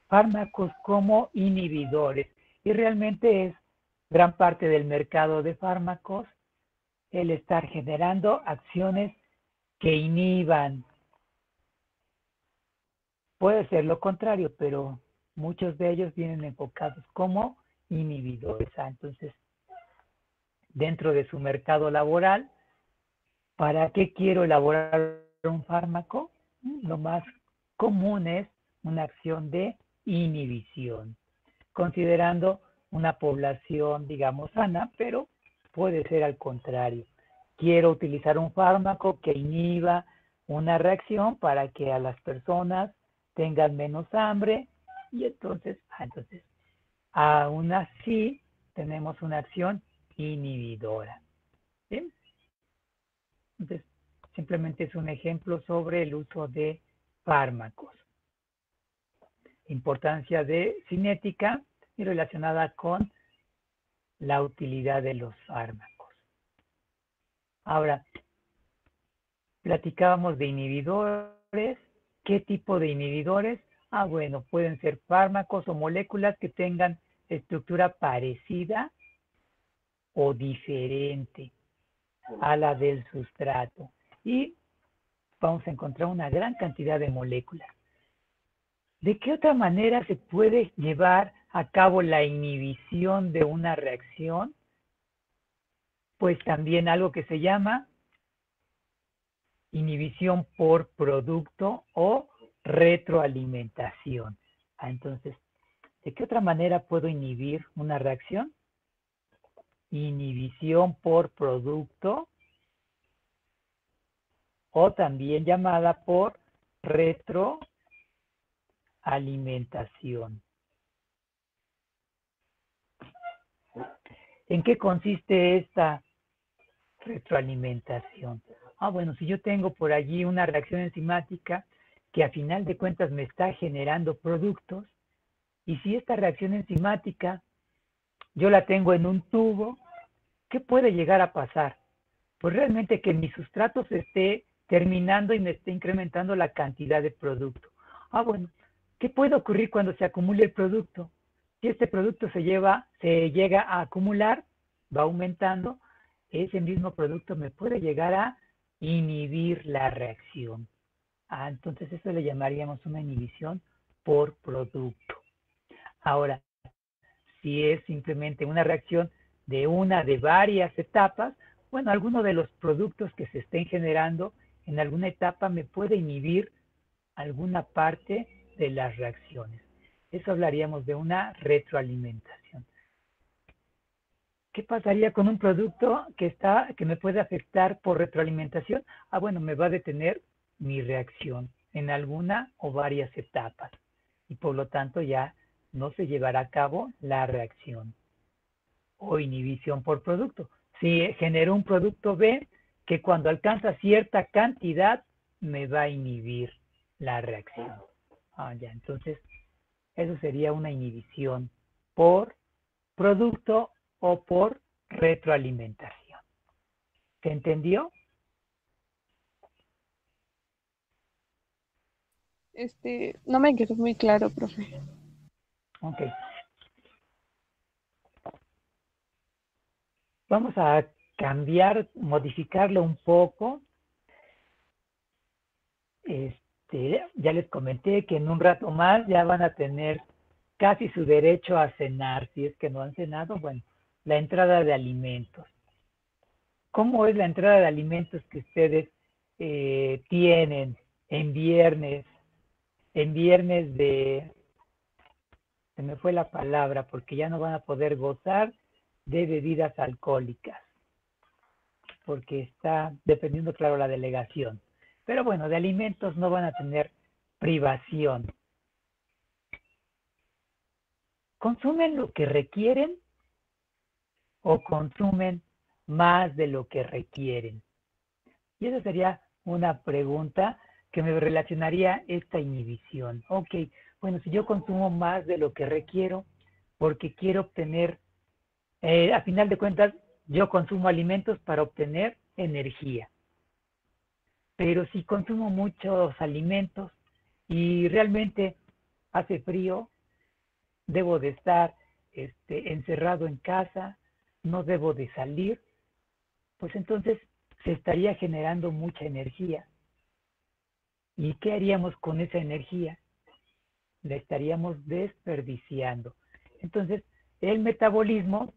Fármacos como inhibidores. Y realmente es gran parte del mercado de fármacos el estar generando acciones que inhiban. Puede ser lo contrario, pero muchos de ellos vienen enfocados como inhibidores. Entonces, dentro de su mercado laboral, ¿para qué quiero elaborar un fármaco? Lo más común es una acción de inhibición, considerando una población, digamos, sana, pero puede ser al contrario. Quiero utilizar un fármaco que inhiba una reacción para que a las personas tengan menos hambre y entonces aún así tenemos una acción inhibidora. ¿Sí? Entonces, simplemente es un ejemplo sobre el uso de fármacos. Importancia de cinética y relacionada con la utilidad de los fármacos. Ahora, Platicábamos de inhibidores. ¿Qué tipo de inhibidores? Bueno, pueden ser fármacos o moléculas que tengan estructura parecida o diferente a la del sustrato. Y vamos a encontrar una gran cantidad de moléculas. ¿De qué otra manera se puede llevar a cabo la inhibición de una reacción? Pues también algo que se llama inhibición por producto o retroalimentación. Entonces, ¿de qué otra manera puedo inhibir una reacción? Inhibición por producto o también llamada por retroalimentación. ¿En qué consiste esta retroalimentación? Bueno, si yo tengo por allí una reacción enzimática que a final de cuentas me está generando productos, y si esta reacción enzimática yo la tengo en un tubo, ¿qué puede llegar a pasar? Pues realmente que mi sustrato se esté terminando y me esté incrementando la cantidad de producto. Bueno, ¿qué puede ocurrir cuando se acumule el producto? Si este producto se llega a acumular, va aumentando, ese mismo producto me puede llegar a inhibir la reacción. Entonces eso le llamaríamos una inhibición por producto. Ahora, si es simplemente una reacción de una de varias etapas, bueno, alguno de los productos que se estén generando en alguna etapa me puede inhibir alguna parte de las reacciones. Eso hablaríamos de una retroalimentación. ¿Qué pasaría con un producto que me puede afectar por retroalimentación? Bueno, me va a detener mi reacción en alguna o varias etapas y por lo tanto ya no se llevará a cabo la reacción. O inhibición por producto. Si genero un producto B que cuando alcanza cierta cantidad me va a inhibir la reacción. Entonces eso sería una inhibición por producto o por retroalimentación. ¿Se entendió? No me quedó muy claro, profe. Ok. Vamos a modificarlo un poco. Ya les comenté que en un rato más ya van a tener casi su derecho a cenar. Si es que no han cenado, bueno, la entrada de alimentos. ¿Cómo es la entrada de alimentos que ustedes tienen en viernes? En viernes se me fue la palabra, porque ya no van a poder gozar de bebidas alcohólicas, porque está dependiendo, claro, la delegación. Pero bueno, de alimentos no van a tener privación. ¿Consumen lo que requieren o consumen más de lo que requieren? Y esa sería una pregunta que me relacionaría esta inhibición. Ok, bueno, si yo consumo más de lo que requiero porque quiero obtener, a final de cuentas, yo consumo alimentos para obtener energía. Pero si consumo muchos alimentos y realmente hace frío, debo de estar encerrado en casa, no debo de salir, pues entonces se estaría generando mucha energía. ¿Y qué haríamos con esa energía? La estaríamos desperdiciando. Entonces, el metabolismo,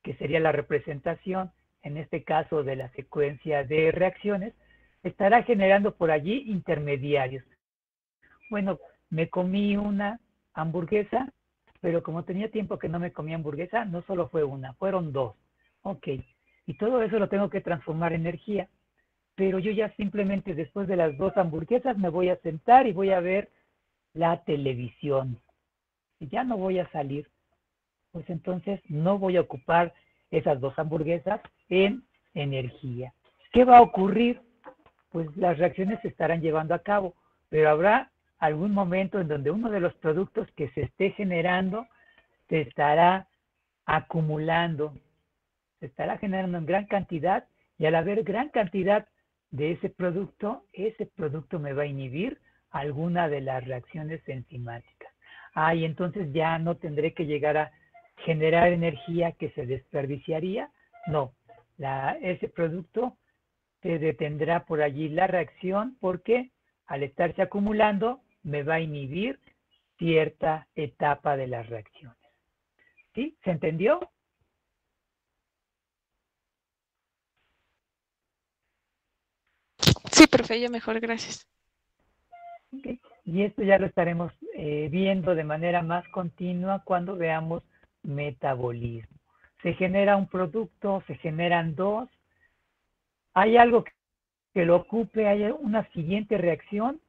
que sería la representación, en este caso de la secuencia de reacciones, estará generando por allí intermediarios. Bueno, me comí una hamburguesa, pero como tenía tiempo que no me comía hamburguesa, no solo fue una, fueron dos. Ok, y todo eso lo tengo que transformar en energía. Pero yo ya simplemente después de las dos hamburguesas me voy a sentar y voy a ver la televisión. Y ya no voy a salir. Pues entonces no voy a ocupar esas dos hamburguesas en energía. ¿Qué va a ocurrir? Pues las reacciones se estarán llevando a cabo, pero habrá algún momento en donde uno de los productos que se esté generando se estará acumulando, se estará generando en gran cantidad y al haber gran cantidad de ese producto me va a inhibir alguna de las reacciones enzimáticas. Y entonces ya no tendré que llegar a generar energía que se desperdiciaría. No, ese producto se detendrá por allí la reacción porque al estarse acumulando me va a inhibir cierta etapa de las reacciones. ¿Sí? ¿Se entendió? Sí, profe, ya mejor, gracias. Okay. Y esto ya lo estaremos viendo de manera más continua cuando veamos metabolismo. Se genera un producto, se generan dos. ¿Hay algo que lo ocupe? ¿Hay una siguiente reacción?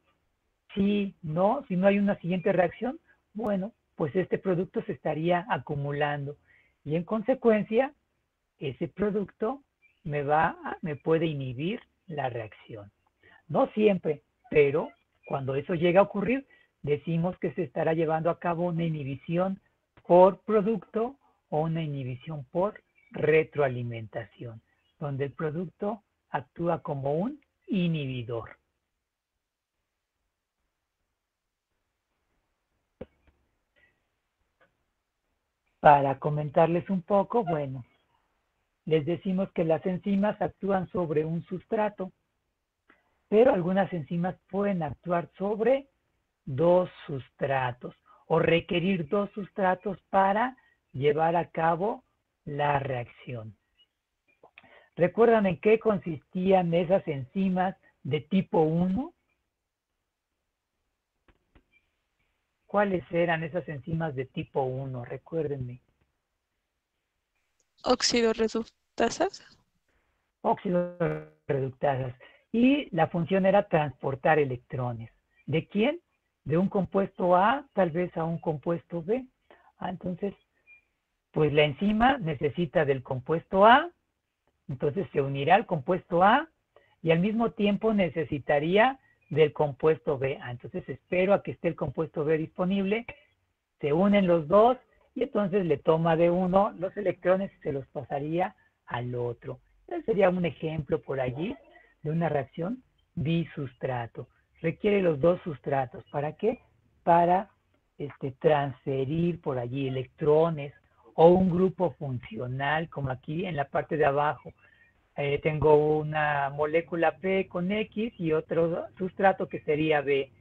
Sí, no. Si no hay una siguiente reacción, bueno, pues este producto se estaría acumulando. Y en consecuencia, ese producto me puede inhibir la reacción. No siempre, pero cuando eso llega a ocurrir, decimos que se estará llevando a cabo una inhibición por producto o una inhibición por retroalimentación, donde el producto actúa como un inhibidor. Para comentarles un poco, bueno, les decimos que las enzimas actúan sobre un sustrato, pero algunas enzimas pueden actuar sobre dos sustratos o requerir dos sustratos para llevar a cabo la reacción. ¿Recuerdan en qué consistían esas enzimas de tipo 1? ¿Cuáles eran esas enzimas de tipo 1? Recuérdenme. Óxido reductasas. Óxido reductasas. Y la función era transportar electrones. ¿De quién? De un compuesto A tal vez a un compuesto B. Entonces, pues la enzima necesita del compuesto A, entonces se unirá al compuesto A y al mismo tiempo necesitaría del compuesto B. Entonces espero a que esté el compuesto B disponible, se unen los dos y entonces le toma de uno los electrones y se los pasaría al otro. Ese sería un ejemplo por allí de una reacción bisustrato. Requiere los dos sustratos. ¿Para qué? Para transferir por allí electrones o un grupo funcional, como aquí en la parte de abajo. Tengo una molécula P con X y otro sustrato que sería B.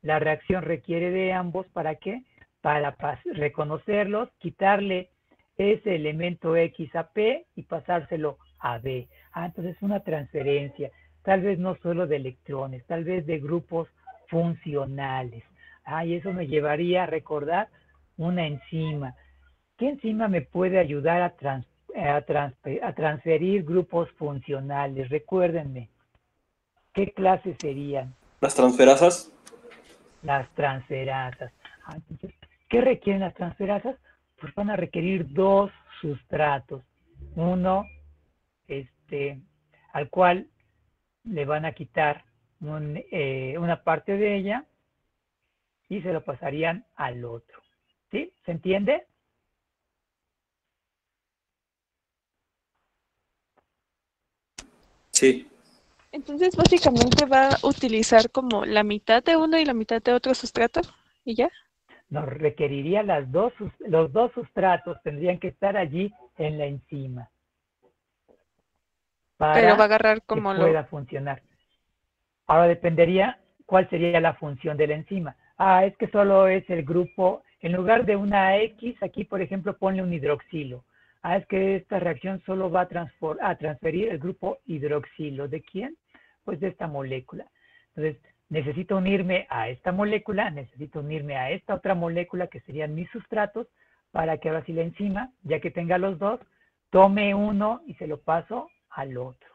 La reacción requiere de ambos, ¿para qué? Para reconocerlos, quitarle ese elemento X a P y pasárselo a B. Entonces una transferencia, tal vez no solo de electrones, tal vez de grupos funcionales. Y eso me llevaría a recordar una enzima. ¿Qué enzima me puede ayudar a transferir grupos funcionales? Recuérdenme, ¿qué clases serían? Las transferasas. Las transferasas. Entonces, ¿qué requieren las transferasas? Pues van a requerir dos sustratos. Uno, al cual le van a quitar una parte de ella y se lo pasarían al otro. ¿Sí? ¿Se entiende? Sí. Entonces, básicamente va a utilizar como la mitad de uno y la mitad de otro sustrato, ¿y ya? Nos requeriría los dos sustratos, tendrían que estar allí en la enzima Pero va a para agarrar que como lo... pueda funcionar. Ahora dependería cuál sería la función de la enzima. Es que solo es el grupo, en lugar de una X, aquí por ejemplo ponle un hidroxilo. Es que esta reacción solo va a transferir el grupo hidroxilo. ¿De quién? Pues de esta molécula. Entonces, necesito unirme a esta molécula, necesito unirme a esta otra molécula que serían mis sustratos, para que ahora sí la enzima, ya que tenga los dos, tome uno y se lo paso al otro.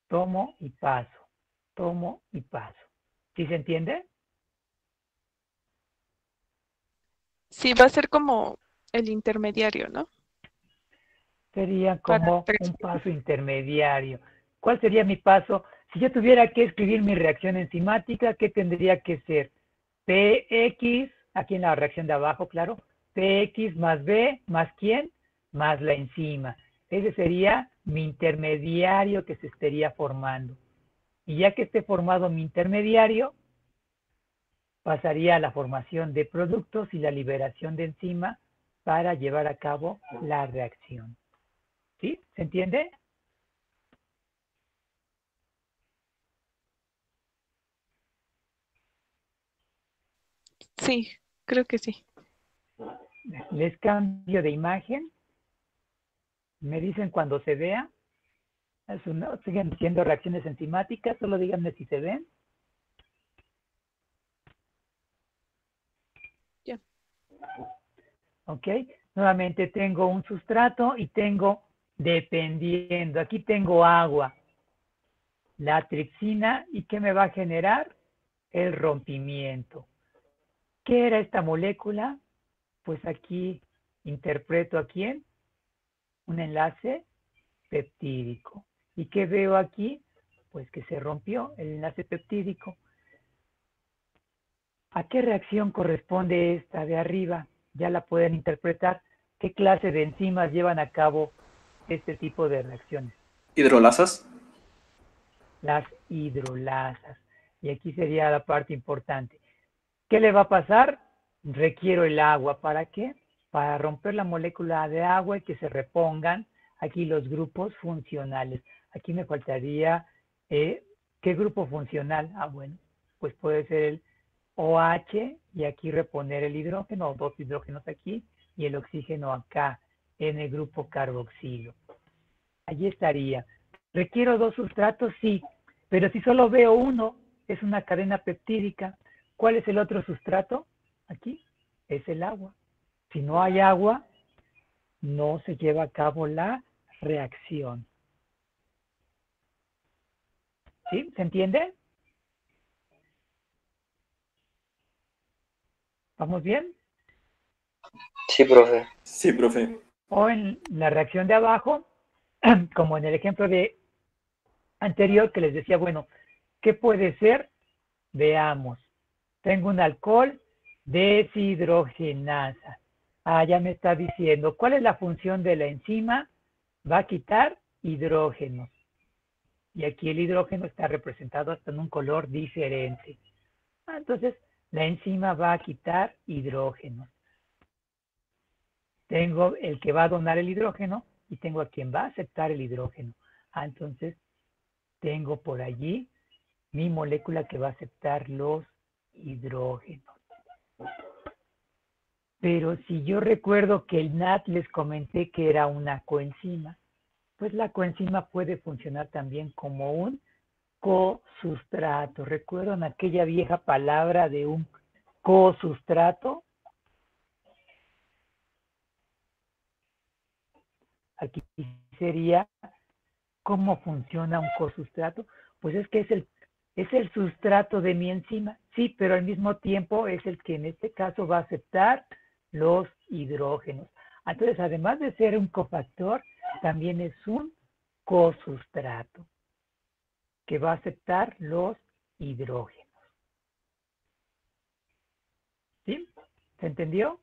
Tomo y paso, tomo y paso. ¿Sí se entiende? Sí, va a ser como el intermediario, ¿no? Sería Para como un transferir. paso intermediario. ¿Cuál sería mi paso? Si yo tuviera que escribir mi reacción enzimática, ¿qué tendría que ser? PX, aquí en la reacción de abajo, claro, PX más B, más ¿quién? Más la enzima. Ese sería mi intermediario que se estaría formando. Y ya que esté formado mi intermediario, pasaría a la formación de productos y la liberación de enzima para llevar a cabo la reacción. ¿Sí? ¿Se entiende? Sí, creo que sí. Les cambio de imagen. Me dicen cuando se vea. Siguen siendo reacciones enzimáticas. Solo díganme si se ven. Ya. ¿Ok? Nuevamente tengo un sustrato y tengo, dependiendo, aquí tengo agua, la tripsina, ¿y qué me va a generar? El rompimiento. ¿Qué era esta molécula? Pues aquí interpreto a quién, un enlace peptídico. ¿Y qué veo aquí? Pues que se rompió el enlace peptídico. ¿A qué reacción corresponde esta de arriba? Ya la pueden interpretar. ¿Qué clase de enzimas llevan a cabo este tipo de reacciones? ¿Hidrolasas? Las hidrolasas. Y aquí sería la parte importante. ¿Qué le va a pasar? Requiero el agua. ¿Para qué? Para romper la molécula de agua y que se repongan aquí los grupos funcionales. Aquí me faltaría, ¿qué grupo funcional? Ah, bueno, pues puede ser el OH y aquí reponer el hidrógeno, o dos hidrógenos aquí y el oxígeno acá en el grupo carboxilo. Allí estaría. ¿Requiero dos sustratos? Sí, pero si solo veo uno, es una cadena peptídica. ¿Cuál es el otro sustrato? Aquí es el agua. Si no hay agua, no se lleva a cabo la reacción. ¿Sí? ¿Se entiende? ¿Vamos bien? Sí, profe. Sí, profe. O en la reacción de abajo, como en el ejemplo de anterior que les decía, bueno, ¿qué puede ser? Veamos. Tengo un alcohol deshidrogenasa. Ah, ya me está diciendo, ¿cuál es la función de la enzima? Va a quitar hidrógenos. Y aquí el hidrógeno está representado hasta en un color diferente. Entonces, la enzima va a quitar hidrógenos. Tengo el que va a donar el hidrógeno y tengo a quien va a aceptar el hidrógeno. Entonces, tengo por allí mi molécula que va a aceptar los hidrógenos. Pero si yo recuerdo que el NAT les comenté que era una coenzima, pues la coenzima puede funcionar también como un cosustrato. ¿Recuerdan aquella vieja palabra de un cosustrato? Aquí sería, ¿cómo funciona un cosustrato? Pues es que es el sustrato de mi enzima, sí, pero al mismo tiempo es el que en este caso va a aceptar los hidrógenos. Entonces, además de ser un cofactor, también es un cosustrato que va a aceptar los hidrógenos. ¿Sí? ¿Se entendió?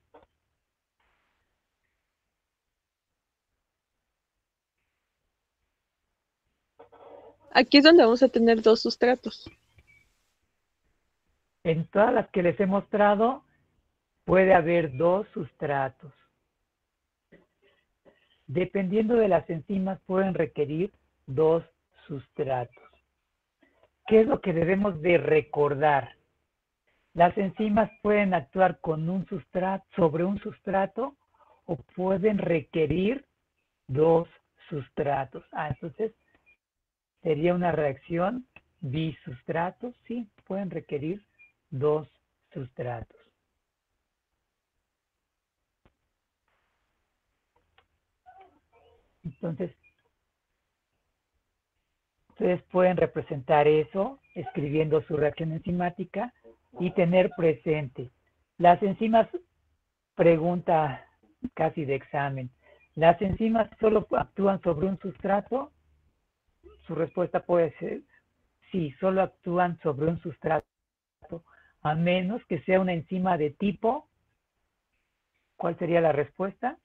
Aquí es donde vamos a tener dos sustratos. En todas las que les he mostrado, puede haber dos sustratos. Dependiendo de las enzimas, pueden requerir dos sustratos. ¿Qué es lo que debemos de recordar? Las enzimas pueden actuar con un sustrato, sobre un sustrato o pueden requerir dos sustratos. Entonces sería una reacción bisustrato, sí, pueden requerir dos sustratos. Entonces, ustedes pueden representar eso escribiendo su reacción enzimática y tener presente. Las enzimas, pregunta casi de examen, ¿las enzimas solo actúan sobre un sustrato? Su respuesta puede ser sí, solo actúan sobre un sustrato, a menos que sea una enzima de tipo. ¿Cuál sería la respuesta?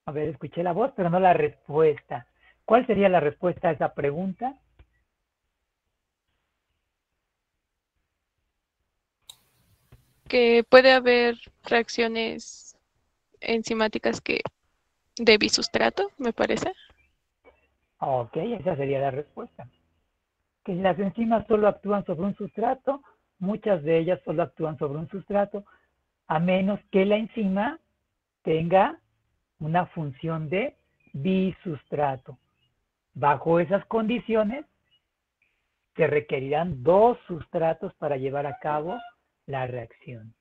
A ver, escuché la voz, pero no la respuesta. ¿Cuál sería la respuesta a esa pregunta? Que puede haber reacciones enzimáticas que de bisustrato, me parece. Ok, esa sería la respuesta. Que las enzimas solo actúan sobre un sustrato, muchas de ellas solo actúan sobre un sustrato, a menos que la enzima tenga una función de bisustrato. Bajo esas condiciones, se requerirán dos sustratos para llevar a cabo la reacción.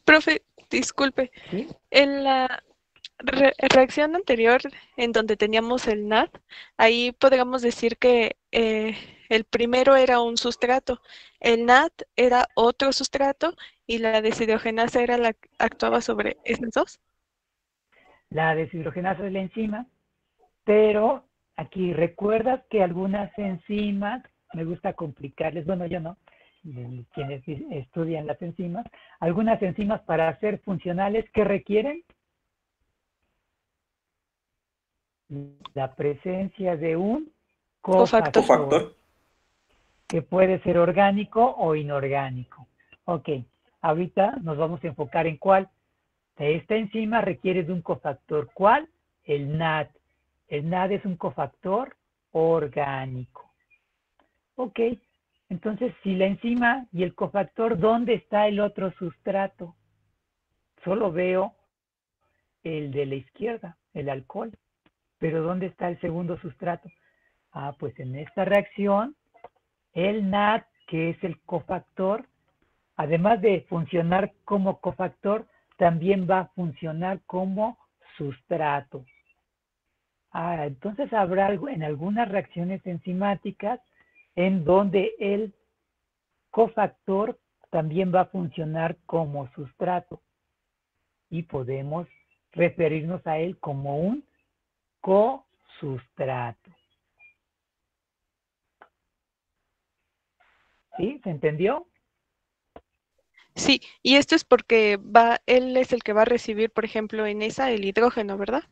Profe, disculpe, ¿Sí? en la reacción anterior, en donde teníamos el NAD, ahí podríamos decir que el primero era un sustrato, el NAD era otro sustrato y la deshidrogenasa era la que actuaba sobre esos dos. La deshidrogenasa es la enzima, pero aquí recuerdas que algunas enzimas, me gusta complicarles, bueno, yo no, quienes estudian las enzimas, algunas enzimas para ser funcionales, ¿qué requieren? La presencia de un Cofactor. Cofactor. que puede ser orgánico o inorgánico. Ok, ahorita nos vamos a enfocar en cuál. Esta enzima requiere de un cofactor. ¿Cuál? El NAD. El NAD es un cofactor orgánico. Ok, entonces si la enzima y el cofactor, ¿dónde está el otro sustrato? Solo veo el de la izquierda, el alcohol. Pero ¿dónde está el segundo sustrato? Ah, pues en esta reacción, el NAD, que es el cofactor, además de funcionar como cofactor, también va a funcionar como sustrato. Ah, entonces habrá algo en algunas reacciones enzimáticas en donde el cofactor también va a funcionar como sustrato y podemos referirnos a él como un cosustrato. ¿Sí? ¿Se entendió? Sí, y esto es porque él es el que va a recibir, por ejemplo, en esa el hidrógeno, ¿verdad?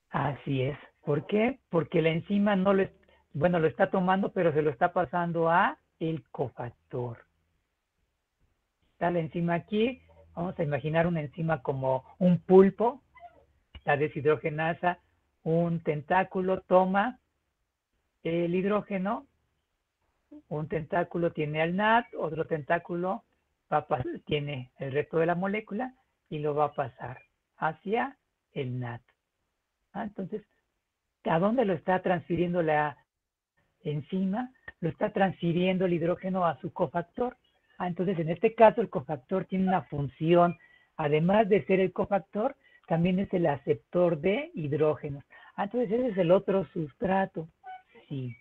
Así es. ¿Por qué? Porque la enzima no lo, bueno, lo está tomando, pero se lo está pasando a el cofactor. Está la enzima aquí. Vamos a imaginar una enzima como un pulpo. La deshidrogenasa, un tentáculo toma el hidrógeno, un tentáculo tiene al NAD, otro tentáculo tiene el resto de la molécula y lo va a pasar hacia el NAD. Entonces, ¿a dónde lo está transfiriendo la enzima? Lo está transfiriendo el hidrógeno a su cofactor. Entonces, en este caso, el cofactor tiene una función, además de ser el cofactor, también es el aceptor de hidrógenos. Entonces, ese es el otro sustrato. Sí.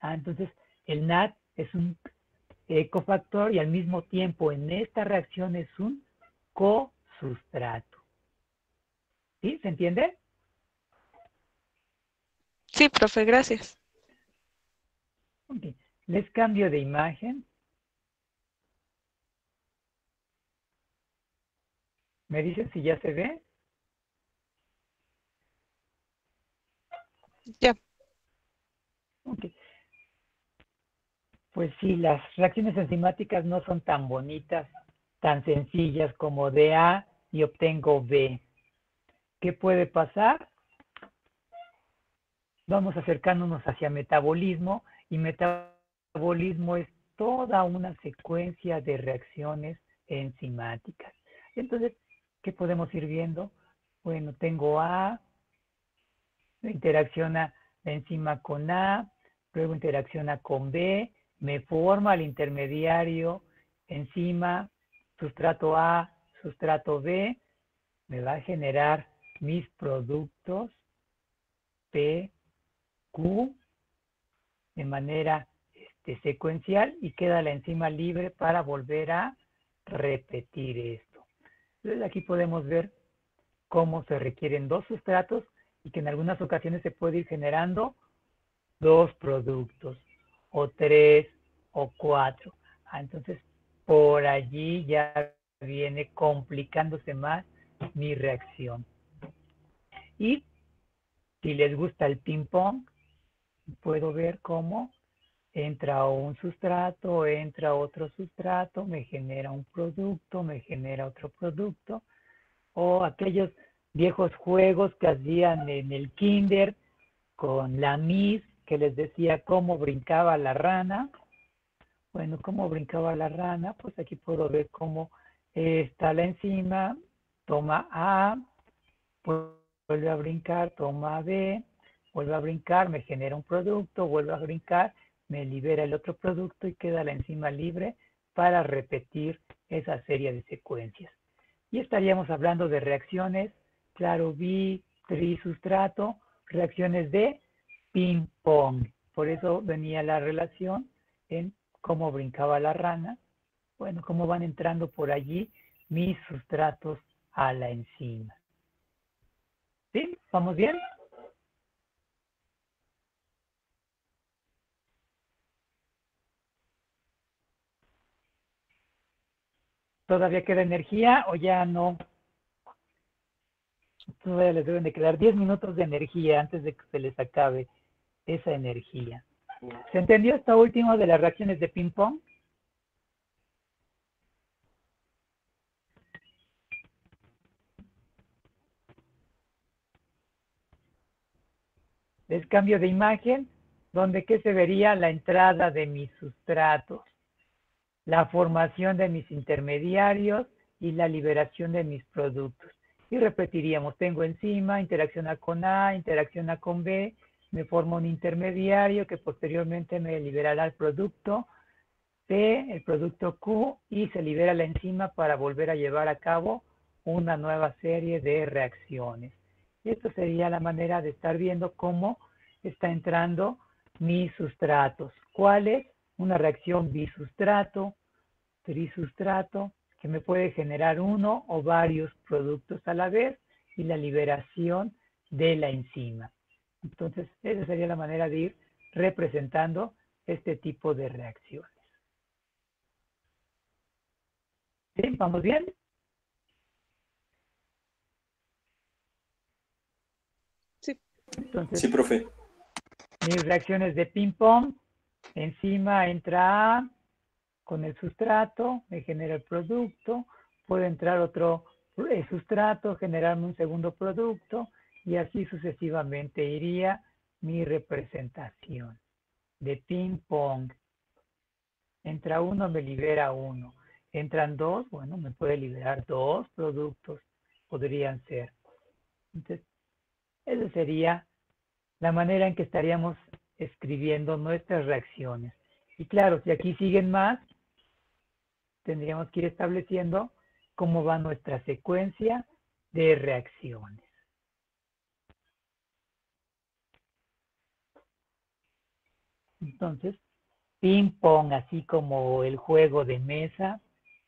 Entonces, el NAD es un cofactor y al mismo tiempo en esta reacción es un cosustrato. ¿Sí? ¿Se entiende? Sí, profe, gracias. Okay. Les cambio de imagen. ¿Me dicen si ya se ve? Ya. Okay. Pues sí, las reacciones enzimáticas no son tan bonitas, tan sencillas como de A y obtengo B. ¿Qué puede pasar? Vamos acercándonos hacia metabolismo y metabolismo es toda una secuencia de reacciones enzimáticas. Entonces, ¿qué podemos ir viendo? Bueno, tengo A, interacciona la enzima con A, luego interacciona con B, me forma el intermediario enzima, sustrato A, sustrato B, me va a generar mis productos P, Q, de manera secuencial y queda la enzima libre para volver a repetir esto. Entonces aquí podemos ver cómo se requieren dos sustratos y que en algunas ocasiones se puede ir generando dos productos o tres o cuatro. Entonces por allí ya viene complicándose más mi reacción. Y si les gusta el ping pong, puedo ver cómo entra un sustrato, entra otro sustrato, me genera un producto, me genera otro producto, o aquellos viejos juegos que hacían en el kinder con la Miss, que les decía cómo brincaba la rana. Bueno, cómo brincaba la rana, pues aquí puedo ver cómo está la enzima, toma A, vuelve a brincar, toma B, vuelve a brincar, me genera un producto, vuelve a brincar, me libera el otro producto y queda la enzima libre para repetir esa serie de secuencias. Y estaríamos hablando de reacciones, claro, trisustrato, reacciones de ping-pong. Por eso venía la relación en cómo brincaba la rana, bueno, cómo van entrando por allí mis sustratos a la enzima. ¿Sí? ¿Vamos bien? ¿Todavía queda energía o ya no? Todavía les deben de quedar 10 minutos de energía antes de que se les acabe esa energía. ¿Se entendió esto último de las reacciones de ping-pong? Les cambio de imagen, donde ¿qué se vería? La entrada de mis sustratos, la formación de mis intermediarios y la liberación de mis productos. Y repetiríamos, tengo enzima, interacciona con A, interacciona con B, me forma un intermediario que posteriormente me liberará el producto P, el producto Q, y se libera la enzima para volver a llevar a cabo una nueva serie de reacciones. Y esto sería la manera de estar viendo cómo está entrando mis sustratos. ¿Cuál es? Una reacción bisustrato, trisustrato, que me puede generar uno o varios productos a la vez, y la liberación de la enzima. Entonces, esa sería la manera de ir representando este tipo de reacciones. ¿Sí? ¿Vamos bien? Sí. Entonces, Sí, profe. mis reacciones de ping-pong, enzima entra A con el sustrato, me genera el producto, puede entrar otro sustrato, generarme un segundo producto, y así sucesivamente iría mi representación de ping-pong. Entra uno, me libera uno. Entran dos, bueno, me puede liberar dos productos, podrían ser. Entonces, esa sería la manera en que estaríamos escribiendo nuestras reacciones. Y claro, si aquí siguen más, tendríamos que ir estableciendo cómo va nuestra secuencia de reacciones. Entonces, ping-pong, así como el juego de mesa,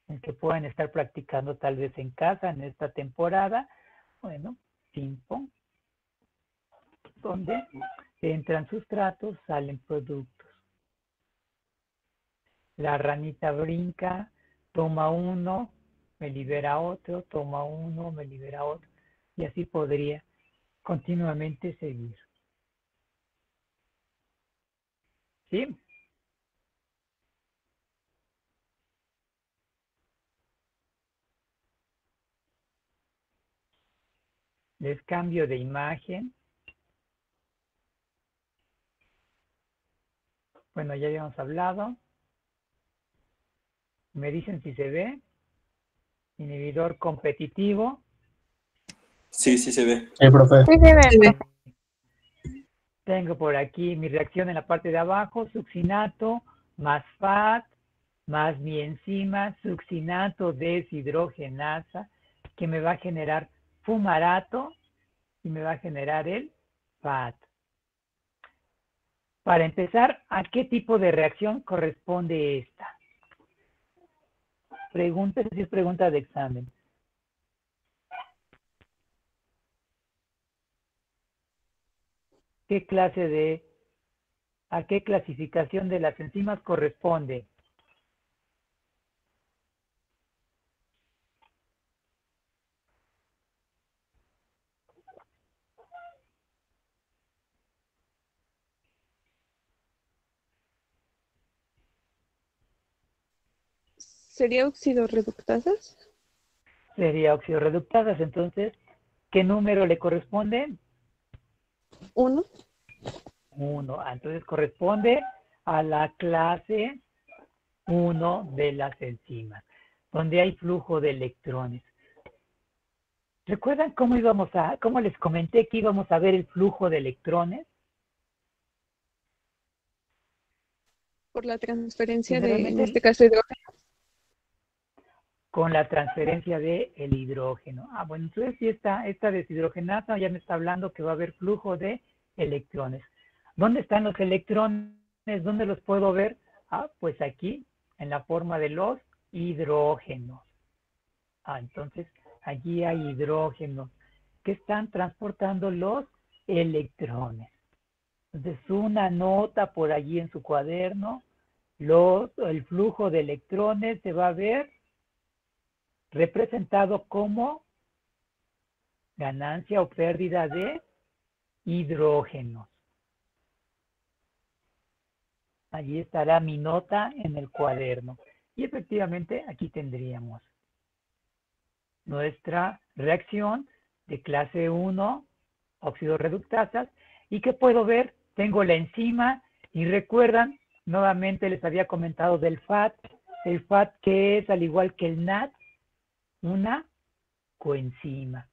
el que puedan estar practicando tal vez en casa en esta temporada, bueno, ping-pong, donde entran sustratos, salen productos. La ranita brinca, toma uno, me libera otro, toma uno, me libera otro, y así podría continuamente seguir. ¿Sí? Les cambio de imagen. Bueno, ya habíamos hablado. Me dicen si se ve. Inhibidor competitivo. Sí, sí se ve. Sí, profe. Sí, sí, profe. Tengo por aquí mi reacción en la parte de abajo, succinato más FAT más mi enzima succinato deshidrogenasa, que me va a generar fumarato y me va a generar el FAT. Para empezar, ¿a qué tipo de reacción corresponde esta? Pregunta, si es pregunta de examen. ¿Qué clase de, a qué clasificación de las enzimas corresponde? ¿Sería óxido reductasas? Sería oxidorreductasas. Entonces, ¿qué número le corresponde? 1. 1. Entonces corresponde a la clase 1 de las enzimas, donde hay flujo de electrones. ¿Recuerdan cómo les comenté que íbamos a ver el flujo de electrones? Por la transferencia de, en Generalmente este caso, hidrógeno. con la transferencia del hidrógeno. Bueno, entonces sí esta deshidrogenasa ya me está hablando que va a haber flujo de electrones. ¿Dónde están los electrones? ¿Dónde los puedo ver? Pues aquí, en la forma de los hidrógenos. Entonces, allí hay hidrógenos que están transportando los electrones. Entonces, una nota por allí en su cuaderno, el flujo de electrones se va a ver representado como ganancia o pérdida de hidrógenos. Allí estará mi nota en el cuaderno. Y efectivamente aquí tendríamos nuestra reacción de clase 1, óxido reductasas. ¿Y qué puedo ver? Tengo la enzima y recuerdan, nuevamente les había comentado del FAT. El FAT que es, al igual que el NAT, una coenzima.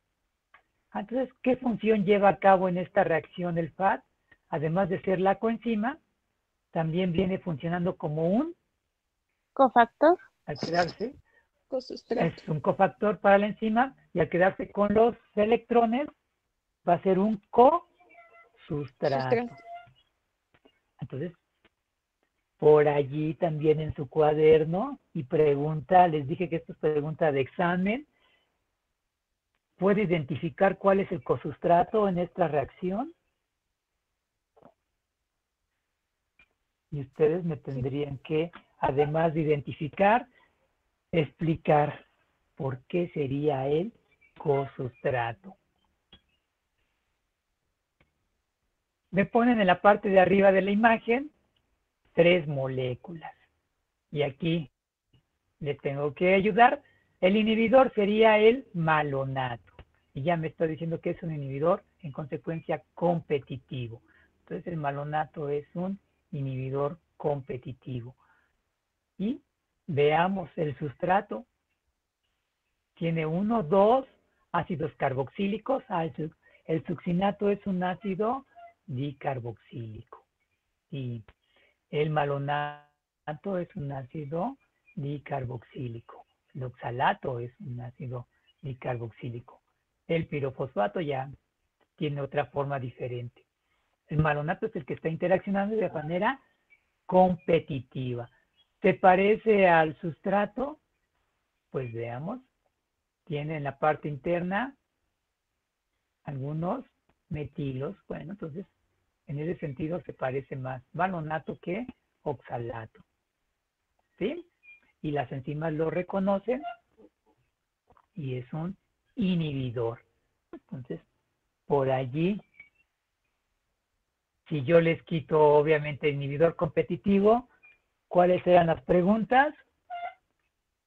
Entonces, ¿qué función lleva a cabo en esta reacción el FAT? Además de ser la coenzima, también viene funcionando como un Cofactor. al quedarse, Cosustrato. es un cofactor para la enzima y al quedarse con los electrones va a ser un cosustrato. Entonces, por allí también en su cuaderno y pregunta, les dije que esto es pregunta de examen, ¿puede identificar cuál es el cosustrato en esta reacción? Y ustedes me tendrían que, además de identificar, explicar por qué sería el cosustrato. Me ponen en la parte de arriba de la imagen 3 moléculas. Y aquí les tengo que ayudar. El inhibidor sería el malonato. Y ya me está diciendo que es un inhibidor, en consecuencia, competitivo. Entonces el malonato es un inhibidor competitivo. Y veamos el sustrato. Tiene 1, 2 ácidos carboxílicos. El succinato es un ácido dicarboxílico. Y el malonato es un ácido dicarboxílico. El oxalato es un ácido dicarboxílico. El pirofosfato ya tiene otra forma diferente. El malonato es el que está interaccionando de manera competitiva. ¿Se parece al sustrato? Pues veamos. Tiene en la parte interna algunos metilos. Bueno, entonces en ese sentido se parece más malonato que oxalato. ¿Sí? Y las enzimas lo reconocen y es un inhibidor. Entonces, por allí, si yo les quito obviamente inhibidor competitivo, ¿cuáles eran las preguntas?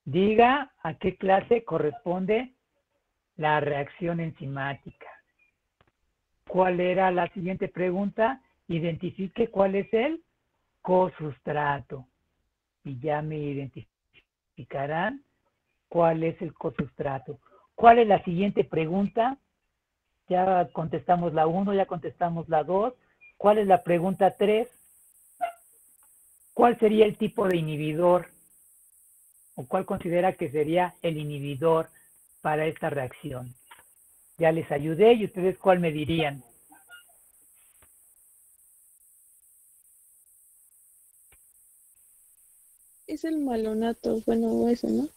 Diga a qué clase corresponde la reacción enzimática. ¿Cuál era la siguiente pregunta? Identifique cuál es el cosustrato. Y ya me identificarán cuál es el cosustrato. ¿Cuál es la siguiente pregunta? Ya contestamos la 1, ya contestamos la 2. ¿Cuál es la pregunta 3? ¿Cuál sería el tipo de inhibidor? ¿O cuál considera que sería el inhibidor para esta reacción? Ya les ayudé y ustedes ¿cuál me dirían? Es el malonato, bueno, eso, ¿no?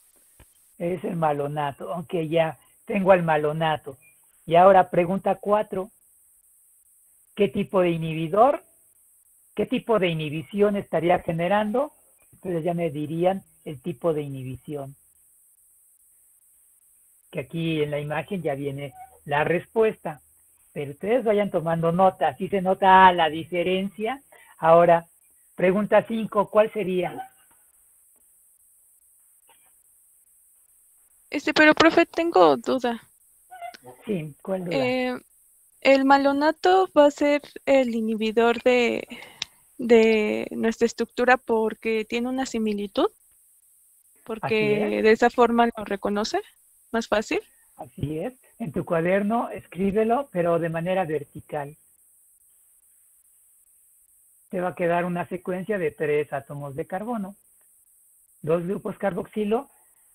Es el malonato. Ok, ya tengo al malonato. Y ahora pregunta 4. ¿Qué tipo de inhibidor? ¿Qué tipo de inhibición estaría generando? Ustedes ya me dirían el tipo de inhibición. Que aquí en la imagen ya viene la respuesta. Pero ustedes vayan tomando nota. Así se nota la diferencia. Ahora, pregunta 5, ¿cuál sería? Pero profe, tengo duda. Sí, ¿cuál duda? El malonato va a ser el inhibidor de nuestra estructura porque tiene una similitud, Así porque es, de esa forma lo reconoce más fácil. así es. En tu cuaderno escríbelo, pero de manera vertical. Te va a quedar una secuencia de 3 átomos de carbono, 2 grupos carboxilo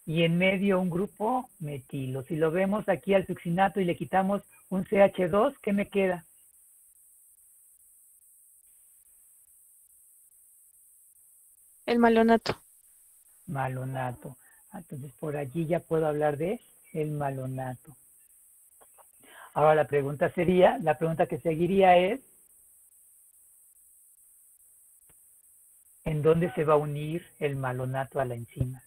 y en medio un grupo metilo. Si lo vemos aquí al succinato y le quitamos un CH2, ¿qué me queda? El malonato. Malonato. Entonces por allí ya puedo hablar de el malonato. Ahora la pregunta que seguiría es, ¿en dónde se va a unir el malonato a la enzima?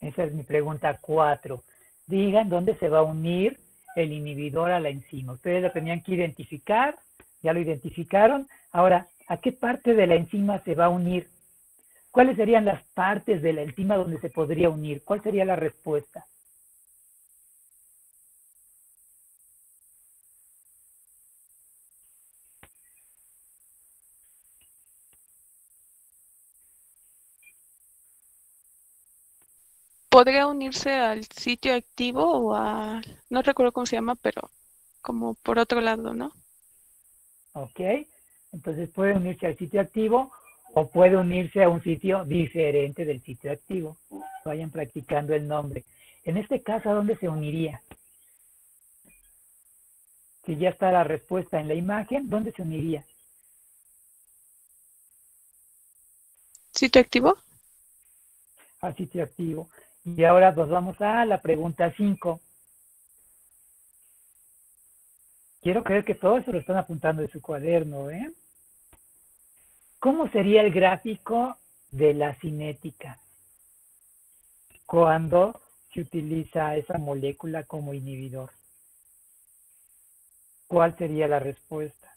Esa es mi pregunta 4. Digan dónde se va a unir el inhibidor a la enzima. Ustedes lo tenían que identificar, ya lo identificaron. Ahora, ¿a qué parte de la enzima se va a unir? ¿Cuáles serían las partes de la enzima donde se podría unir? ¿Cuál sería la respuesta? Podría unirse al sitio activo o a, no recuerdo cómo se llama, pero como por otro lado, ¿no? ¿Ok? Entonces puede unirse al sitio activo o puede unirse a un sitio diferente del sitio activo. Vayan practicando el nombre. En este caso, ¿a dónde se uniría? Si ya está la respuesta en la imagen, ¿dónde se uniría? ¿Sitio activo? Al sitio activo. Y ahora nos vamos a la pregunta 5. Quiero creer que todo eso lo están apuntando en su cuaderno, ¿eh? ¿Cómo sería el gráfico de la cinética cuando se utiliza esa molécula como inhibidor? ¿Cuál sería la respuesta?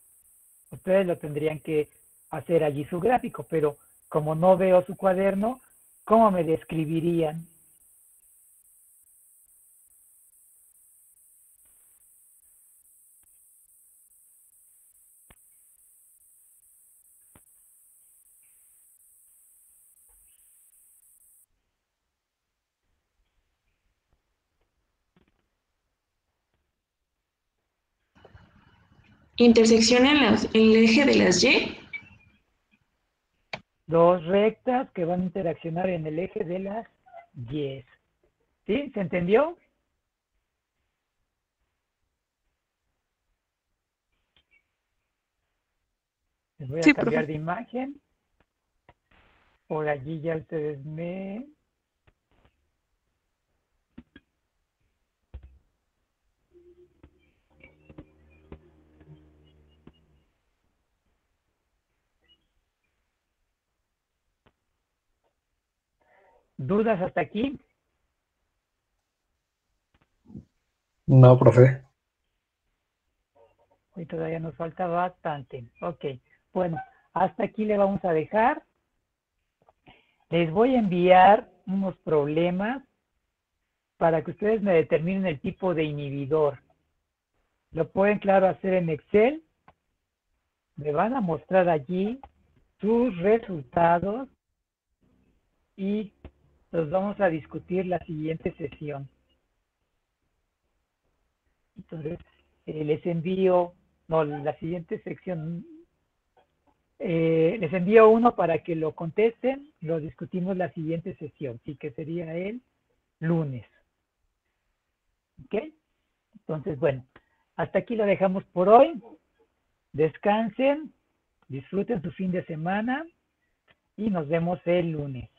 Ustedes lo tendrían que hacer allí su gráfico, pero como no veo su cuaderno, ¿cómo me describirían? Intersección en el eje de las Y. Dos rectas que van a interaccionar en el eje de las Y. ¿Sí? ¿Se entendió? Les voy a Sí, cambiar profe. de imagen. Por allí ya ustedes me... ¿Dudas hasta aquí? No, profe. Hoy todavía nos falta bastante. Ok, bueno, hasta aquí le vamos a dejar. Les voy a enviar unos problemas para que ustedes me determinen el tipo de inhibidor. Lo pueden, claro, hacer en Excel. Me van a mostrar allí sus resultados y los vamos a discutir la siguiente sesión. Entonces, les envío, no, la siguiente sección, les envío uno para que lo contesten, lo discutimos la siguiente sesión, sí que sería el lunes. ¿Ok? Entonces, bueno, hasta aquí lo dejamos por hoy. Descansen, disfruten su fin de semana y nos vemos el lunes.